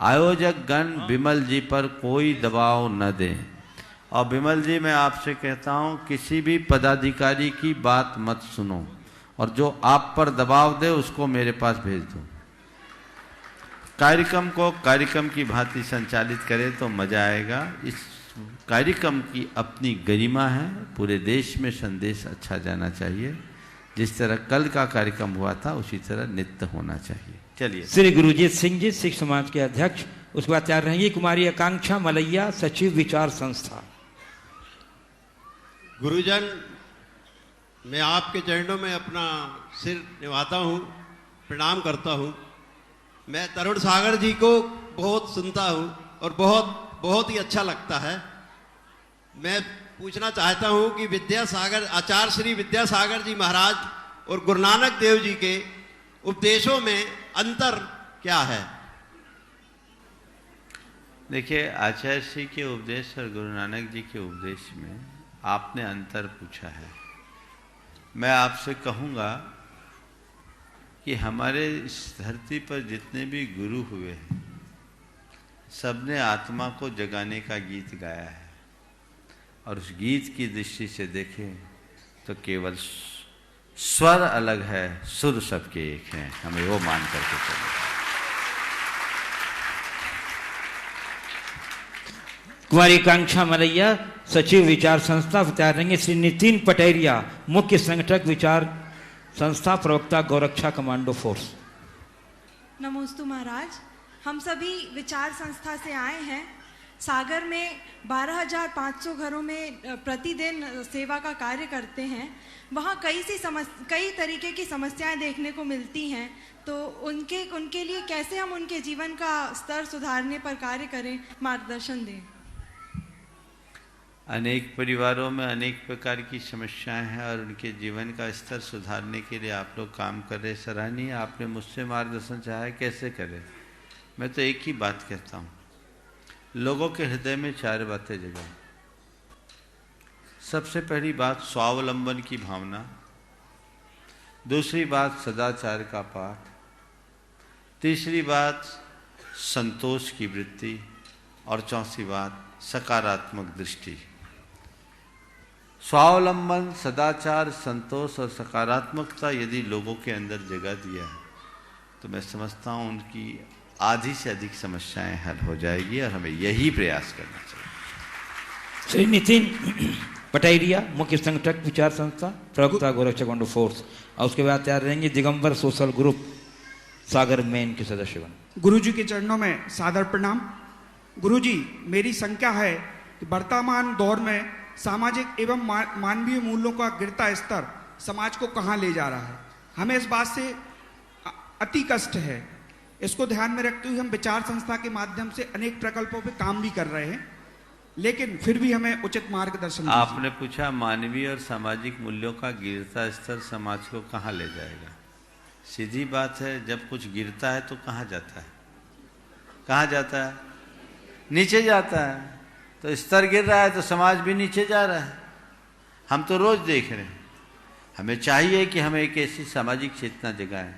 आयोजक गण विमल जी पर कोई दबाव न दें। और विमल जी, मैं आपसे कहता हूं, किसी भी पदाधिकारी की बात मत सुनो, और जो आप पर दबाव दे उसको मेरे पास भेज दो। कार्यक्रम को कार्यक्रम की भांति संचालित करें तो मजा आएगा। इस कार्यक्रम की अपनी गरिमा है, पूरे देश में संदेश अच्छा जाना चाहिए। जिस तरह कल का कार्यक्रम हुआ था उसी तरह नित्य होना चाहिए। चलिए। श्री गुरुजीत सिंह जी, सिख समाज के अध्यक्ष। उसके बाद तैयार रहेंगी कुमारी आकांक्षा मलैया, सचिव विचार संस्था। गुरुजन, मैं आपके चरणों में अपना सिर निभाता हूँ, प्रणाम करता हूँ। मैं तरुण सागर जी को बहुत सुनता हूँ और बहुत ही अच्छा लगता है। मैं पूछना चाहता हूँ कि विद्यासागर, आचार्य श्री विद्यासागर जी महाराज और गुरु नानक देव जी के उपदेशों में अंतर क्या है? देखिए, आचार्य श्री के उपदेश और गुरु नानक जी के उपदेश में आपने अंतर पूछा है। मैं आपसे कहूँगा कि हमारे इस धरती पर जितने भी गुरु हुए हैं, सबने आत्मा को जगाने का गीत गाया है। और उस गीत की दृष्टि से देखें तो केवल स्वर अलग है, सुर सबके एक हैं। हमें वो मान करके चलें। कुमारी आकांक्षा मलैया, सचिव विचार संस्था। तैयार रहेंगे श्री नितिन पटेरिया, मुख्य संगठक विचार संस्था, प्रवक्ता गौरक्षा कमांडो फोर्स। नमोस्तु महाराज, हम सभी विचार संस्था से आए हैं। सागर में 12,500 घरों में प्रतिदिन सेवा का कार्य करते हैं। वहाँ कई तरीके की समस्याएं देखने को मिलती हैं, तो उनके लिए कैसे हम उनके जीवन का स्तर सुधारने पर कार्य करें, मार्गदर्शन दें। अनेक परिवारों में अनेक प्रकार की समस्याएं हैं और उनके जीवन का स्तर सुधारने के लिए आप लोग काम कर रहे, सराहनीय। आपने मुझसे मार्गदर्शन चाहा है, कैसे करें। मैं तो एक ही बात कहता हूँ, लोगों के हृदय में 4 बातें जगाओ। सबसे पहली बात स्वावलंबन की भावना, दूसरी बात सदाचार का पाठ, तीसरी बात संतोष की वृत्ति और चौथी बात सकारात्मक दृष्टि। स्वावलंबन, सदाचार, संतोष और सकारात्मकता यदि लोगों के अंदर जगह दिया है तो मैं समझता हूँ उनकी आधी से अधिक समस्याएं हल हो जाएगी और हमें यही प्रयास करना चाहिए। श्री नितिन पटेरिया, मुख्य संगठक विचार संस्था, प्रवक्ता गोरक्षक वंडो फोर्स, और उसके बाद तैयार रहेंगे दिगंबर सोशल ग्रुप सागर मेन के सदस्यगण। गुरुजी के चरणों में सादर प्रणाम। गुरुजी, मेरी शंका है कि वर्तमान दौर में सामाजिक एवं मानवीय मूल्यों का गिरता स्तर समाज को कहाँ ले जा रहा है। हमें इस बात से अति कष्ट है। इसको ध्यान में रखते हुए हम विचार संस्था के माध्यम से अनेक प्रकल्पों पे काम भी कर रहे हैं, लेकिन फिर भी हमें उचित मार्गदर्शन। आपने पूछा मानवीय और सामाजिक मूल्यों का गिरता स्तर समाज को कहाँ ले जाएगा। सीधी बात है, जब कुछ गिरता है तो कहाँ जाता है? कहाँ जाता है? नीचे जाता है। तो स्तर गिर रहा है तो समाज भी नीचे जा रहा है। हम तो रोज देख रहे हैं। हमें चाहिए कि हम एक ऐसी सामाजिक चेतना जगाएं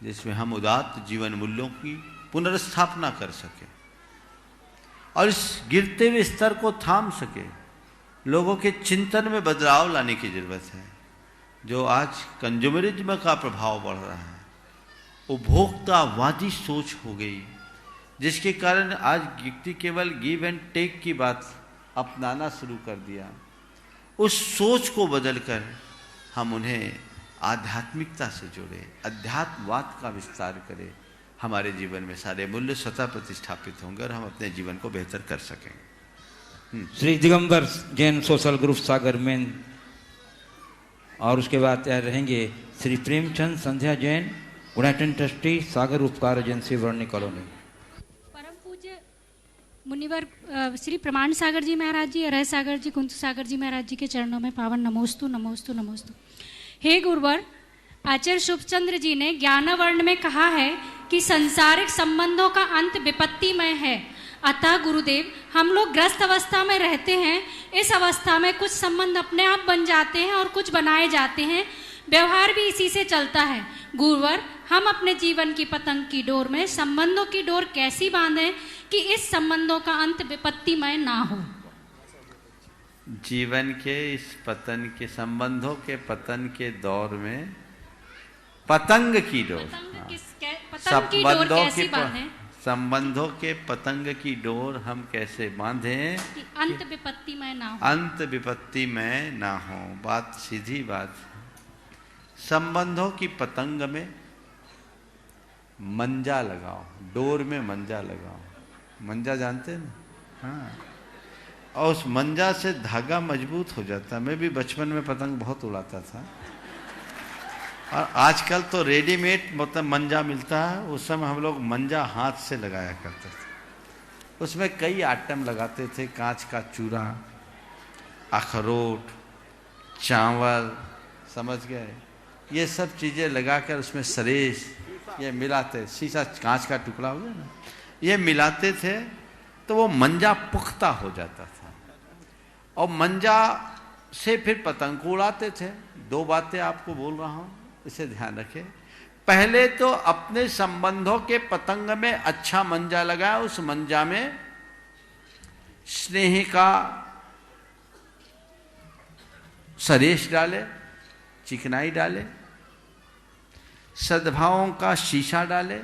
जिसमें हम उदात्त जीवन मूल्यों की पुनर्स्थापना कर सके और इस गिरते हुए स्तर को थाम सके। लोगों के चिंतन में बदलाव लाने की जरूरत है। जो आज कंज्यूमरिज्म का प्रभाव बढ़ रहा है, उपभोक्तावादी सोच हो गई, जिसके कारण आज व्यक्ति केवल गिव एंड टेक की बात अपनाना शुरू कर दिया। उस सोच को बदलकर हम उन्हें आध्यात्मिकता से जोड़े, अध्यात्मवाद का विस्तार करें। हमारे जीवन में सारे मूल्य स्वतः प्रतिष्ठापित होंगे और हम अपने जीवन को बेहतर कर सकेंगे। श्री दिगंबर जैन सोशल ग्रुप सागर मेन, और उसके बाद तैयार रहेंगे श्री प्रेमचंद संध्या जैन, गुणाटन ट्रस्टी, सागर उपकार एजेंसी, वर्णी कॉलोनी। परम पूज्य मुनिवर श्री प्रमाण सागर जी महाराज जी, अरह सागर जी, कुंत सागर जी महाराज जी के चरणों में पावन नमोस्तु नमोस्तु नमोस्तु। हे गुरुवर, आचार्य शुभचंद्र जी ने ज्ञानवर्ण में कहा है कि संसारिक संबंधों का अंत विपत्तिमय है। अतः गुरुदेव, हम लोग ग्रस्त अवस्था में रहते हैं। इस अवस्था में कुछ संबंध अपने आप बन जाते हैं और कुछ बनाए जाते हैं। व्यवहार भी इसी से चलता है। गुरुवर, हम अपने जीवन की पतंग की डोर में संबंधों की डोर कैसी बांधें कि इस संबंधों का अंत विपत्तिमय ना हो। जीवन के इस पतन के, संबंधों के पतन के दौर में पतंग की डोर, संबंधों के पतंग की डोर हम कैसे बांधें कि अंत विपत्तिमय ना हो। अंत विपत्तिमय ना हो। बात सीधी बात। संबंधों की पतंग में मंजा लगाओ, डोर में मंजा लगाओ। मंजा जानते हैं ना? हाँ। और उस मंजा से धागा मजबूत हो जाता है। मैं भी बचपन में पतंग बहुत उड़ाता था, और आजकल तो रेडीमेड मतलब मंजा मिलता है। उस समय हम लोग मंजा हाथ से लगाया करते थे। उसमें कई आइटम लगाते थे, कांच का चूरा, अखरोट, चावल, समझ गए, ये सब चीज़ें लगाकर उसमें सरेस ये मिलाते, शीशा कांच का टुकड़ा हो गया ना, ये मिलाते थे तो वो मंजा पुख्ता हो जाता था। और मंजा से फिर पतंग को उड़ाते थे। दो बातें आपको बोल रहा हूँ, इसे ध्यान रखें। पहले तो अपने संबंधों के पतंग में अच्छा मंजा लगाए, उस मंजा में स्नेह का सरेश डाले, चिकनाई डाले, सद्भावों का शीशा डाले,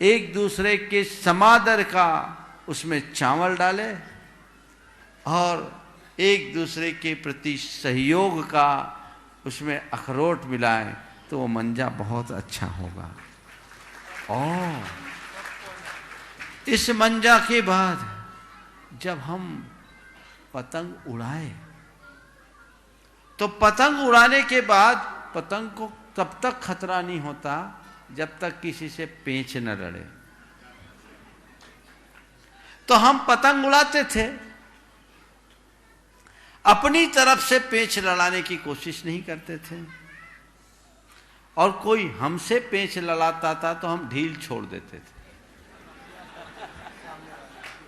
एक दूसरे के समादर का उसमें चावल डाले, और एक दूसरे के प्रति सहयोग का उसमें अखरोट मिलाएं, तो वो मंजा बहुत अच्छा होगा। और इस मंजा के बाद जब हम पतंग उड़ाए, तो पतंग उड़ाने के बाद पतंग को तब तक खतरा नहीं होता जब तक किसी से पेंच न लड़े। तो हम पतंग उड़ाते थे, अपनी तरफ से पेंच लड़ाने की कोशिश नहीं करते थे, और कोई हमसे पेंच लड़ाता था तो हम ढील छोड़ देते थे।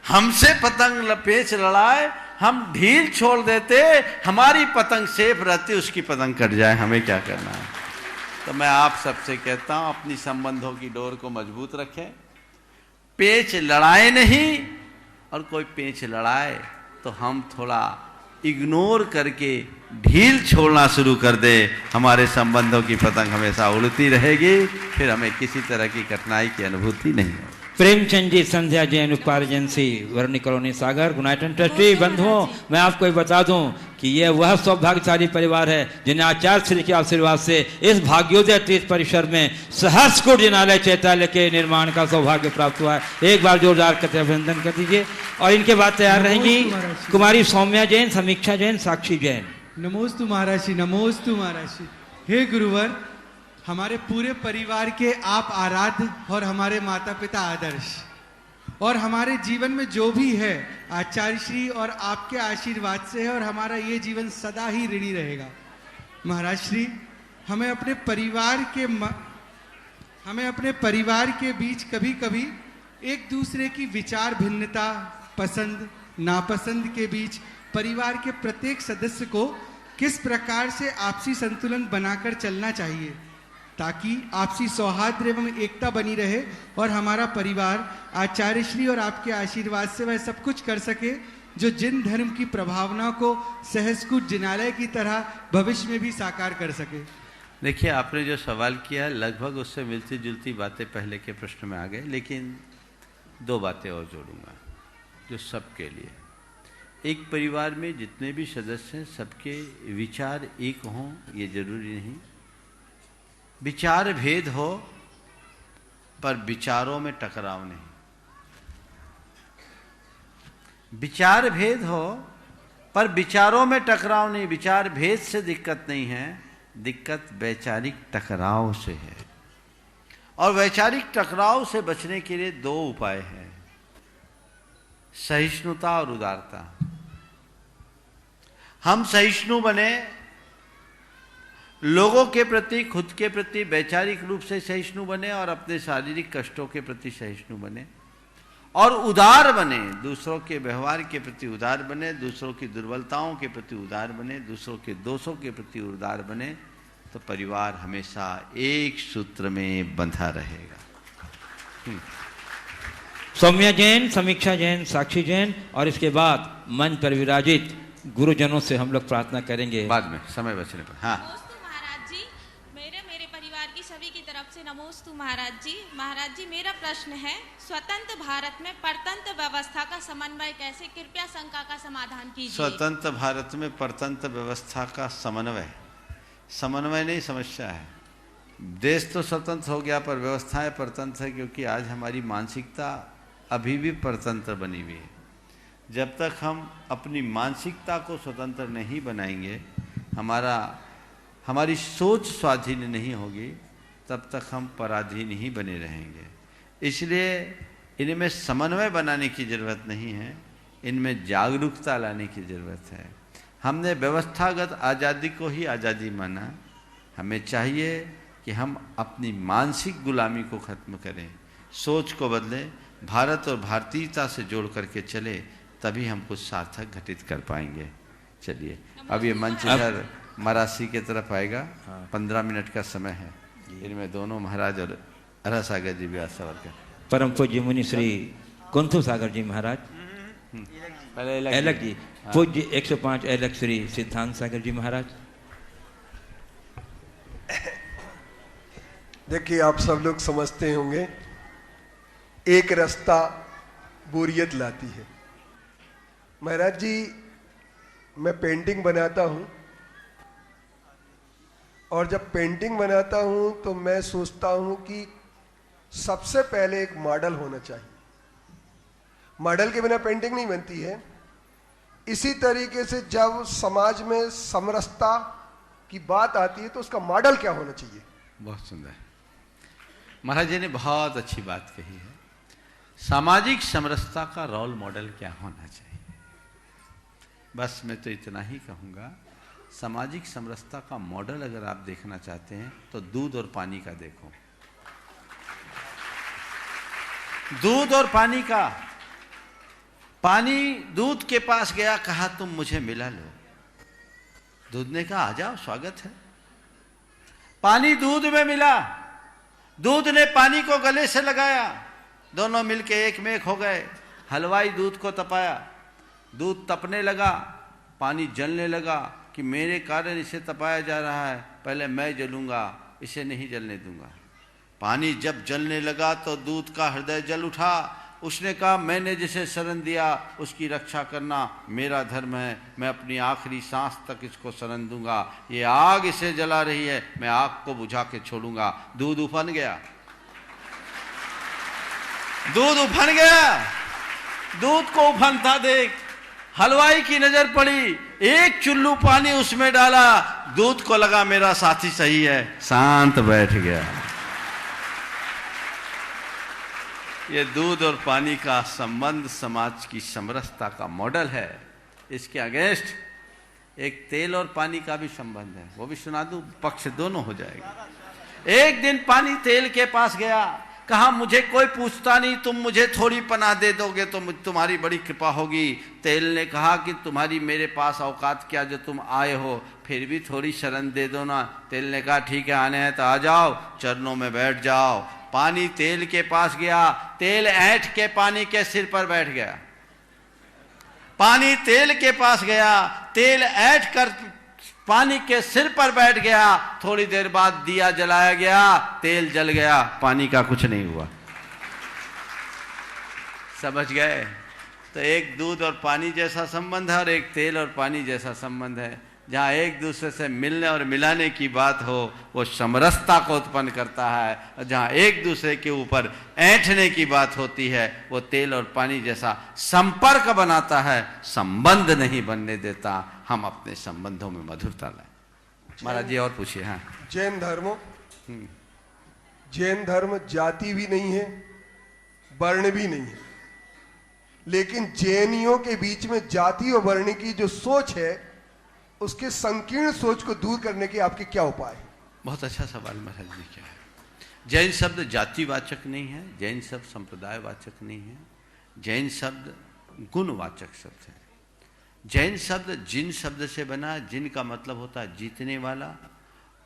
हमसे पतंग पेंच लड़ाए हम ढील छोड़ देते, हमारी पतंग सेफ रहती, उसकी पतंग कट जाए, हमें क्या करना है। तो मैं आप सबसे कहता हूं अपनी संबंधों की डोर को मजबूत रखें, पेच लड़ाए नहीं, और कोई पेच लड़ाए तो हम थोड़ा इग्नोर करके ढील छोड़ना शुरू कर दे, हमारे संबंधों की पतंग हमेशा उड़ती रहेगी, फिर हमें किसी तरह की कठिनाई की अनुभूति नहीं होगी। प्रेमचंद जी, संध्या जैन, उपकार एजेंसी, वर्णी कॉलोनी सागर, गुनाइटन ट्रस्टी। बंधुओं, मैं आपको ये बता दूं कि यह वह सौभाग्यशाली परिवार है जिन्हें आचार्य श्री के आशीर्वाद से इस भाग्योदय तीर्थ परिसर में सहस्रकोट जिनालय चैत्यालय के निर्माण का सौभाग्य प्राप्त हुआ है। एक बार जोरदार करते अभिनंदन कर दीजिए। और इनके बाद तैयार रहेंगी कुमारी सौम्या जैन, समीक्षा जैन, साक्षी जैन। नमोस्तु महाराज जी, नमोस्तु महाराज जी। हे गुरुवर, हमारे पूरे परिवार के आप आराध्य और हमारे माता पिता आदर्श, और हमारे जीवन में जो भी है आचार्य श्री और आपके आशीर्वाद से है, और हमारा ये जीवन सदा ही ऋणी रहेगा। महाराज श्री, हमें अपने परिवार के बीच कभी कभी एक दूसरे की विचार भिन्नता, पसंद नापसंद के बीच परिवार के प्रत्येक सदस्य को किस प्रकार से आपसी संतुलन बनाकर चलना चाहिए, ताकि आपसी सौहार्द एवं एकता बनी रहे, और हमारा परिवार आचार्य श्री और आपके आशीर्वाद से वह सब कुछ कर सके जो जिन धर्म की प्रभावना को सहस्रकूट जिनालय की तरह भविष्य में भी साकार कर सके। देखिए, आपने जो सवाल किया लगभग उससे मिलती जुलती बातें पहले के प्रश्न में आ गए, लेकिन दो बातें और जोड़ूंगा जो सबके लिए। एक परिवार में जितने भी सदस्य हैं सबके विचार एक हों ये जरूरी नहीं, विचार भेद हो पर विचारों में टकराव नहीं। विचार भेद हो पर विचारों में टकराव नहीं। विचार भेद से दिक्कत नहीं है, दिक्कत वैचारिक टकराव से है। और वैचारिक टकराव से बचने के लिए दो उपाय हैं, सहिष्णुता और उदारता। हम सहिष्णु बने, लोगों के प्रति, खुद के प्रति वैचारिक रूप से सहिष्णु बने, और अपने शारीरिक कष्टों के प्रति सहिष्णु बने, और उदार बने, दूसरों के व्यवहार के प्रति उदार बने, दूसरों की दुर्बलताओं के प्रति उदार बने, दूसरों के दोषों के प्रति उदार बने, तो परिवार हमेशा एक सूत्र में बंधा रहेगा। सौम्या जैन, समीक्षा जैन, साक्षी जैन, और इसके बाद मंच पर विराजित गुरुजनों से हम लोग प्रार्थना करेंगे बाद में समय बचने पर। हाँ महाराज जी, मेरे परिवार की सभी की तरफ से नमोस्तु महाराज जी। महाराज जी, मेरा प्रश्न है, स्वतंत्र भारत में परतंत्र व्यवस्था का समन्वय कैसे, कृपया शंका का समाधान कीजिए। स्वतंत्र भारत में परतंत्र व्यवस्था का समन्वय नहीं, समस्या है। देश तो स्वतंत्र हो गया पर व्यवस्थाएं परतंत्र है, क्योंकि आज हमारी मानसिकता अभी भी परतंत्र बनी हुई है। जब तक हम अपनी मानसिकता को स्वतंत्र नहीं बनाएंगे, हमारी सोच स्वाधीन नहीं होगी, तब तक हम पराधीन ही बने रहेंगे। इसलिए इनमें समन्वय बनाने की ज़रूरत नहीं है, इनमें जागरूकता लाने की ज़रूरत है। हमने व्यवस्थागत आज़ादी को ही आज़ादी माना, हमें चाहिए कि हम अपनी मानसिक गुलामी को खत्म करें, सोच को बदलें, भारत और भारतीयता से जोड़ करके चले, तभी हम कुछ सार्थक घटित कर पाएंगे। चलिए, अब ये मंच इधर मरासी के तरफ आएगा। 15 मिनट का समय है, इनमें दोनों महाराज और अरह सागर जी व्यास सावरकर, परम पूज्य मुनि श्री कुंथु सागर जी महाराज, पहले एलक जी, पूज्य 105 एलक श्री सिद्धांत सागर जी महाराज। देखिए, आप सब लोग समझते होंगे, एक रास्ता बोरियत लाती है। महाराज जी, मैं पेंटिंग बनाता हूं, और जब पेंटिंग बनाता हूं तो मैं सोचता हूं कि सबसे पहले एक मॉडल होना चाहिए। मॉडल के बिना पेंटिंग नहीं बनती है। इसी तरीके से जब समाज में समरसता की बात आती है तो उसका मॉडल क्या होना चाहिए। बहुत सुंदर, महाराज जी ने बहुत अच्छी बात कही है। सामाजिक समरसता का रोल मॉडल क्या होना चाहिए। बस मैं तो इतना ही कहूँगा, सामाजिक समरसता का मॉडल अगर आप देखना चाहते हैं तो दूध और पानी का देखो। दूध और पानी का, पानी दूध के पास गया, कहा तुम मुझे मिला लो। दूध ने कहा आ जाओ, स्वागत है। पानी दूध में मिला, दूध ने पानी को गले से लगाया, दोनों मिलके एक में एक हो गए। हलवाई दूध को तपाया, दूध तपने लगा, पानी जलने लगा कि मेरे कारण इसे तपाया जा रहा है, पहले मैं जलूंगा, इसे नहीं जलने दूंगा। पानी जब जलने लगा तो दूध का हृदय जल उठा। उसने कहा मैंने जिसे शरण दिया उसकी रक्षा करना मेरा धर्म है, मैं अपनी आखिरी सांस तक इसको शरण दूंगा। ये आग इसे जला रही है, मैं आग को बुझा के छोड़ूंगा। दूध उफन गया, दूध उफन गया। दूध को उफनता देख हलवाई की नजर पड़ी, एक चुल्लू पानी उसमें डाला, दूध को लगा मेरा साथी सही है, शांत बैठ गया। ये दूध और पानी का संबंध समाज की समरसता का मॉडल है। इसके अगेंस्ट एक तेल और पानी का भी संबंध है, वो भी सुना दूं, पक्ष दोनों हो जाएगा। एक दिन पानी तेल के पास गया, कहा मुझे कोई पूछता नहीं, तुम मुझे थोड़ी पनाह दे दोगे तो तुम्हारी बड़ी कृपा होगी। तेल ने कहा कि तुम्हारी मेरे पास औकात क्या जो तुम आए हो, फिर भी थोड़ी शरण दे दो ना। तेल ने कहा ठीक है, आने हैं तो आ जाओ, चरणों में बैठ जाओ। पानी तेल के पास गया, तेल ऐंठ के पानी के सिर पर बैठ गया। पानी तेल के पास गया, तेल ऐंठ कर पानी के सिर पर बैठ गया। थोड़ी देर बाद दिया जलाया गया, तेल जल गया, पानी का कुछ नहीं हुआ। समझ गए? तो एक दूध और पानी जैसा संबंध है और एक तेल और पानी जैसा संबंध है। जहाँ एक दूसरे से मिलने और मिलाने की बात हो वो समरसता को उत्पन्न करता है, और जहाँ एक दूसरे के ऊपर ऐंठने की बात होती है वो तेल और पानी जैसा संपर्क बनाता है, संबंध नहीं बनने देता। हम अपने संबंधों में मधुरता लाएं। महाराज जी और पूछिए। हाँ, जैन धर्म जाति भी नहीं है, वर्ण भी नहीं है, लेकिन जैनियों के बीच में जाति और वर्ण की जो सोच है उसके संकीर्ण सोच को दूर करने के आपके क्या उपाय है? बहुत अच्छा सवाल महाराज जी। क्या है, जैन शब्द जातिवाचक नहीं है, जैन शब्द संप्रदायवाचक नहीं है, जैन शब्द गुणवाचक शब्द है। जैन शब्द जिन शब्द से बना, जिन का मतलब होता है जीतने वाला,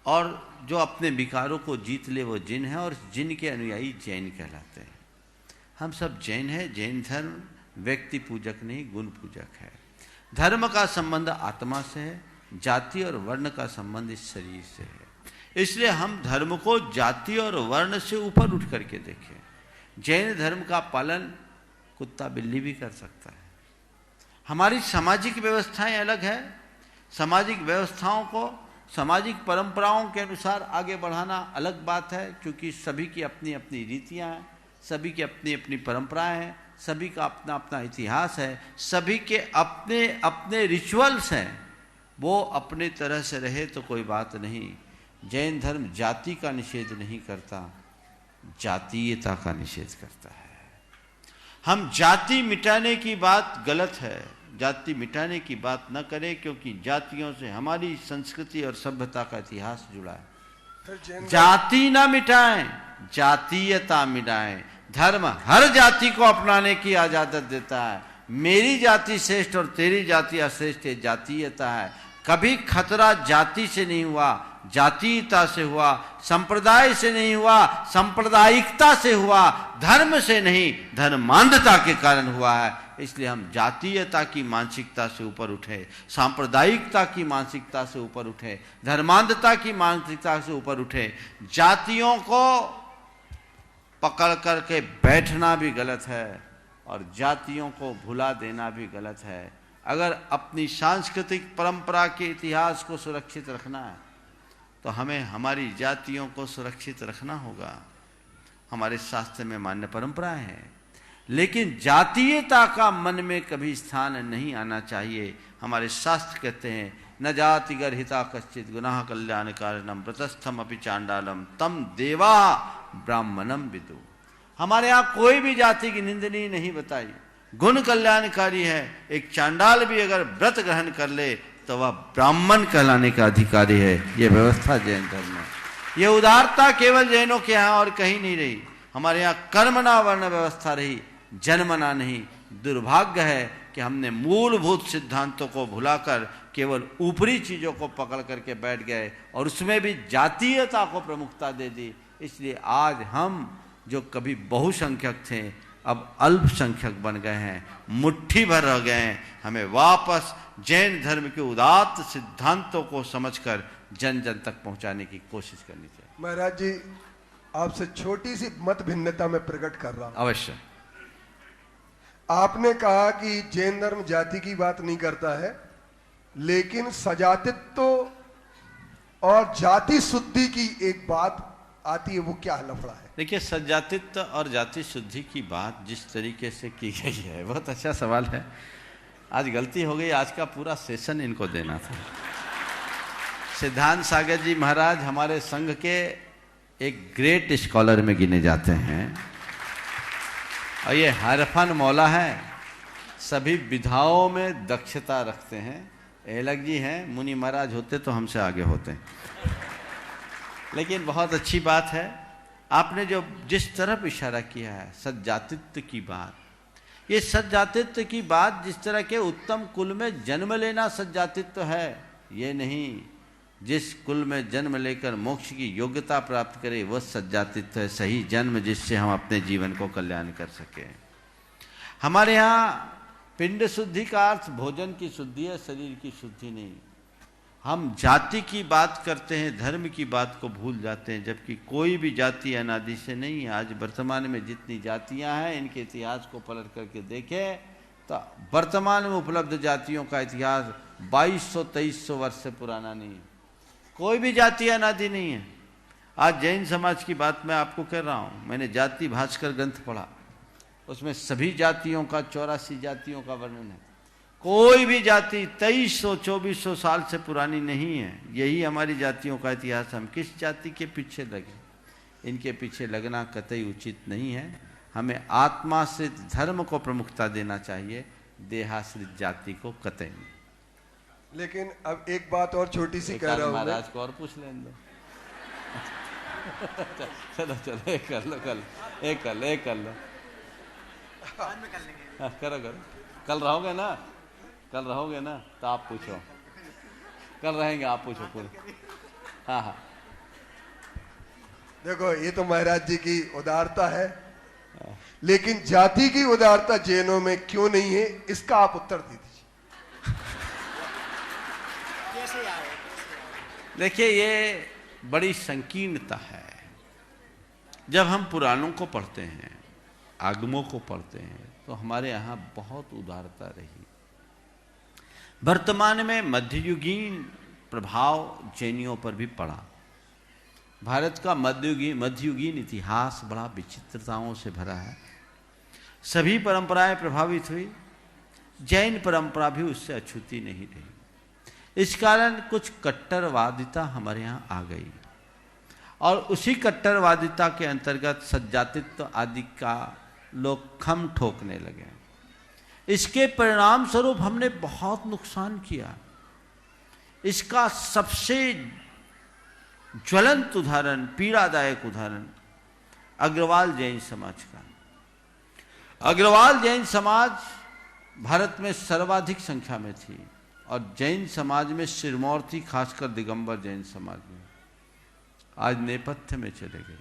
और जो अपने विकारों को जीत ले वो जिन है, और जिन के अनुयायी जैन कहलाते हैं। हम सब जैन हैं। जैन धर्म व्यक्ति पूजक नहीं, गुण पूजक है। धर्म का संबंध आत्मा से है, जाति और वर्ण का संबंध इस शरीर से है। इसलिए हम धर्म को जाति और वर्ण से ऊपर उठ करके देखें। जैन धर्म का पालन कुत्ता बिल्ली भी कर सकता है। हमारी सामाजिक व्यवस्थाएं अलग है। सामाजिक व्यवस्थाओं को सामाजिक परंपराओं के अनुसार आगे बढ़ाना अलग बात है, क्योंकि सभी की अपनी अपनी रीतियां हैं, सभी की अपनी अपनी परंपराएं हैं, सभी का अपना अपना इतिहास है, सभी के अपने अपने रिचुअल्स हैं। वो अपने तरह से रहे तो कोई बात नहीं। जैन धर्म जाति का निषेध नहीं करता, जातीयता का निषेध करता है। हम जाति मिटाने की बात गलत है, जाति मिटाने की बात न करें, क्योंकि जातियों से हमारी संस्कृति और सभ्यता का इतिहास जुड़ा है। जाति ना मिटाएं, जातीयता मिटाएं। धर्म हर जाति को अपनाने की इजाजत देता है। मेरी जाति श्रेष्ठ और तेरी जाति अश्रेष्ठ, ये जातीयता है। कभी खतरा जाति से नहीं हुआ, जातीयता से हुआ। संप्रदाय से नहीं हुआ, सांप्रदायिकता से हुआ। धर्म से नहीं, धर्मांधता के कारण हुआ है। इसलिए हम जातीयता की मानसिकता से ऊपर उठे, सांप्रदायिकता की मानसिकता से ऊपर उठे, धर्मांधता की मानसिकता से ऊपर उठे। जातियों को पकड़ करके बैठना भी गलत है और जातियों को भुला देना भी गलत है। अगर अपनी सांस्कृतिक परंपरा के इतिहास को सुरक्षित रखना है तो हमें हमारी जातियों को सुरक्षित रखना होगा। हमारे शास्त्र में मान्य परंपराएं हैं, लेकिन जातीयता का मन में कभी स्थान नहीं आना चाहिए। हमारे शास्त्र कहते हैं न जाति गर्हिता कश्चित गुनाह कल्याण कारणम प्रतस्थम अपि चांडालम तम देवा ब्राह्मणम विदु। हमारे यहाँ कोई भी जाति की निंदनीय नहीं बताई, गुण कल्याणकारी है। एक चांडाल भी अगर व्रत ग्रहण कर ले तो वह ब्राह्मण कहलाने का अधिकारी है। ये व्यवस्था जैन धर्म में, ये उदारता केवल जैनों के यहाँ और कहीं नहीं रही। हमारे यहाँ कर्मणा वर्ण व्यवस्था रही, जन्मना नहीं। दुर्भाग्य है कि हमने मूलभूत सिद्धांतों को भुलाकर केवल ऊपरी चीज़ों को पकड़ करके बैठ गए और उसमें भी जातीयता को प्रमुखता दे दी। इसलिए आज हम जो कभी बहुसंख्यक थे अब अल्पसंख्यक बन गए हैं, मुट्ठी भर रह गए हैं। हमें वापस जैन धर्म के उदात्त सिद्धांतों को समझकर जन जन तक पहुंचाने की कोशिश करनी चाहिए। महाराज जी, आपसे छोटी सी मत भिन्नता में प्रकट कर रहा हूं। अवश्य। आपने कहा कि जैन धर्म जाति की बात नहीं करता है, लेकिन सजातित्व और जाति शुद्धि की एक बात आती है, वो क्या लफड़ा है? देखिए, सजातित्व और जाति शुद्धि की बात जिस तरीके से की गई है, बहुत अच्छा सवाल है। आज गलती हो गई, आज का पूरा सेशन इनको देना था। सिद्धांत सागर जी महाराज हमारे संघ के एक ग्रेट स्कॉलर में गिने जाते हैं और ये हरफन मौला है, सभी विधाओं में दक्षता रखते हैं। एलक जी हैं, मुनि महाराज होते तो हमसे आगे होते। लेकिन बहुत अच्छी बात है आपने जो जिस तरफ इशारा किया है, सज्जातित्व की बात, ये सज्जातित्व की बात जिस तरह के उत्तम कुल में जन्म लेना सज्जातित्व है, ये नहीं जिस कुल में जन्म लेकर मोक्ष की योग्यता प्राप्त करे वह सज्जातित्व है, सही जन्म जिससे हम अपने जीवन को कल्याण कर सके। हमारे यहाँ पिंड शुद्धि का अर्थ भोजन की शुद्धि है, शरीर की शुद्धि नहीं। हम जाति की बात करते हैं, धर्म की बात को भूल जाते हैं, जबकि कोई भी जाति अनादि से नहीं है। आज वर्तमान में जितनी जातियां हैं, इनके इतिहास को पलट करके देखें तो वर्तमान में उपलब्ध जातियों का इतिहास 2200-2300 वर्ष से पुराना नहीं है। कोई भी जाति अनादि नहीं है। आज जैन समाज की बात मैं आपको कह रहा हूँ, मैंने जाति भास्कर ग्रंथ पढ़ा, उसमें सभी जातियों का 84 जातियों का वर्णन है। कोई भी जाति 2300-2400 साल से पुरानी नहीं है। यही हमारी जातियों का इतिहास। हम किस जाति के पीछे लगे? इनके पीछे लगना कतई उचित नहीं है। हमें आत्माश्रित धर्म को प्रमुखता देना चाहिए, देहाश्रित जाति को कतई नहीं। लेकिन अब एक बात और छोटी सी कह रहा हूँ, महाराज को और पूछ लें दो। चलो चलो, एक कर लो, एक कर लो। हाँ, करो। कल रहोगे ना? कल रहोगे ना तो आप पूछो। कल रहेंगे, आप पूछो पूरे। हाँ। देखो, ये तो महाराज जी की उदारता है, लेकिन जाति की उदारता जैनों में क्यों नहीं है, इसका आप उत्तर दे दीजिए। देखिए, ये बड़ी संकीर्णता है। जब हम पुराणों को पढ़ते हैं, आगमों को पढ़ते हैं, तो हमारे यहाँ बहुत उदारता रही। वर्तमान में मध्ययुगीन प्रभाव जैनियों पर भी पड़ा। भारत का मध्ययुगीन इतिहास बड़ा विचित्रताओं से भरा है। सभी परंपराएं प्रभावित हुई, जैन परंपरा भी उससे अछूती नहीं रही। इस कारण कुछ कट्टरवादिता हमारे यहाँ आ गई और उसी कट्टरवादिता के अंतर्गत सज्जातित्व आदि का लोग खम ठोकने लगे। इसके परिणाम स्वरूप हमने बहुत नुकसान किया। इसका सबसे ज्वलंत उदाहरण, पीड़ादायक उदाहरण अग्रवाल जैन समाज का। अग्रवाल जैन समाज भारत में सर्वाधिक संख्या में थी और जैन समाज में सिरमौर थी, खासकर दिगंबर जैन समाज में। आज नेपथ्य में चले गए।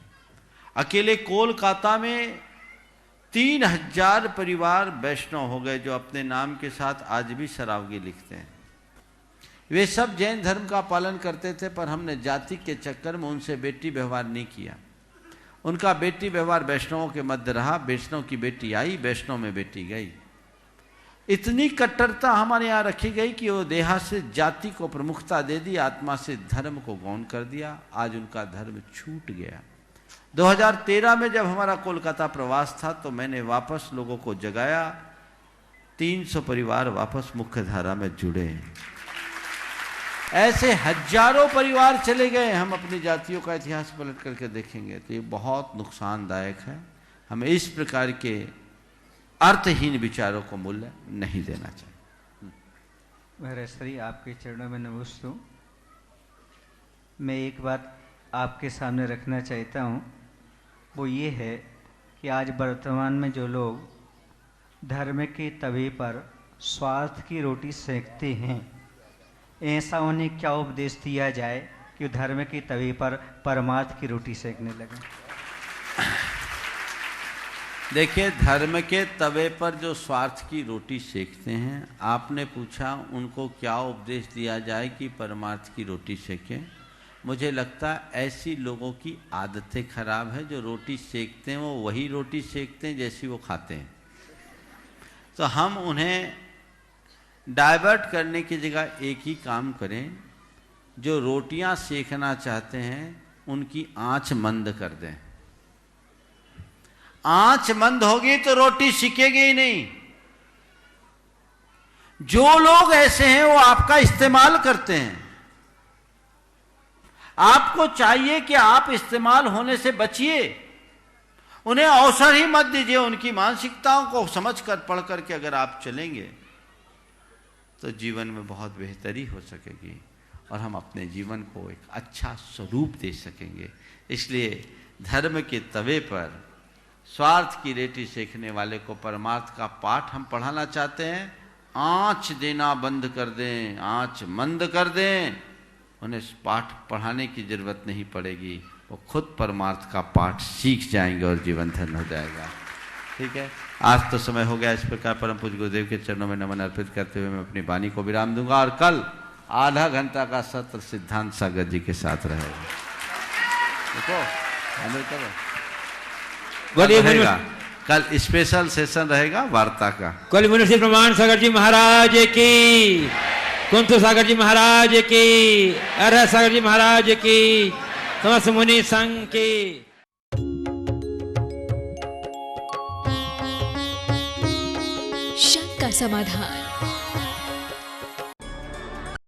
अकेले कोलकाता में 3000 परिवार वैष्णव हो गए जो अपने नाम के साथ आज भी सरावगी लिखते हैं। वे सब जैन धर्म का पालन करते थे, पर हमने जाति के चक्कर में उनसे बेटी व्यवहार नहीं किया। उनका बेटी व्यवहार वैष्णवों के मध्य रहा। वैष्णव की बेटी आई, वैष्णव में बेटी गई। इतनी कट्टरता हमारे यहाँ रखी गई कि वो देहा से जाति को प्रमुखता दे दी, आत्मा से धर्म को गौण कर दिया। आज उनका धर्म छूट गया। 2013 में जब हमारा कोलकाता प्रवास था तो मैंने वापस लोगों को जगाया। 300 परिवार वापस मुख्य धारा में जुड़े। ऐसे हजारों परिवार चले गए। हम अपनी जातियों का इतिहास पलट करके देखेंगे तो ये बहुत नुकसानदायक है। हमें इस प्रकार के अर्थहीन विचारों को मूल्य नहीं देना चाहिए। महाराज श्री, आपके चरणों में नमस्ते। मैं एक बात आपके सामने रखना चाहता हूँ, वो ये है कि आज वर्तमान में जो लोग धर्म के तवे पर स्वार्थ की रोटी सेकते हैं, ऐसा उन्हें क्या उपदेश दिया जाए कि धर्म के तवे पर परमार्थ की रोटी सेकने लगे? देखिए, धर्म के तवे पर जो स्वार्थ की रोटी सेकते हैं, आपने पूछा उनको क्या उपदेश दिया जाए कि परमार्थ की रोटी सेकें। मुझे लगता है ऐसी लोगों की आदतें खराब है, जो रोटी सेकते हैं वो वही रोटी सेकते हैं जैसी वो खाते हैं। तो हम उन्हें डाइवर्ट करने की जगह एक ही काम करें, जो रोटियां सेकना चाहते हैं उनकी आंच मंद कर दें। आंच मंद होगी तो रोटी सिकेगी ही नहीं। जो लोग ऐसे हैं वो आपका इस्तेमाल करते हैं। आपको चाहिए कि आप इस्तेमाल होने से बचिए, उन्हें अवसर ही मत दीजिए। उनकी मानसिकताओं को समझकर पढ़ करके अगर आप चलेंगे तो जीवन में बहुत बेहतरी हो सकेगी और हम अपने जीवन को एक अच्छा स्वरूप दे सकेंगे। इसलिए धर्म के तवे पर स्वार्थ की रोटी सेकने वाले को परमार्थ का पाठ हम पढ़ाना चाहते हैं। आंच देना बंद कर दें, आंच मंद कर दें, उन्हें पाठ पढ़ाने की जरूरत नहीं पड़ेगी, वो खुद परमार्थ का पाठ सीख जाएंगे और जीवन धन्य हो जाएगा। ठीक है, आज तो समय हो गया। इस प्रकार परम पूज्य गुरुदेव के चरणों में नमन अर्पित करते हुए मैं अपनी वाणी को विराम दूंगा और कल आधा घंटा का सत्र सिद्धांत सागर जी के साथ रहेगा। देखो, रहेगा कल स्पेशल सेशन रहेगा वार्ता का। कल मुनि श्री प्रमाण सागर जी महाराज की, कुंतु सागर जी महाराज की, अरह सागर जी महाराज की, समस्त मुनि संघ की। शंका समाधान।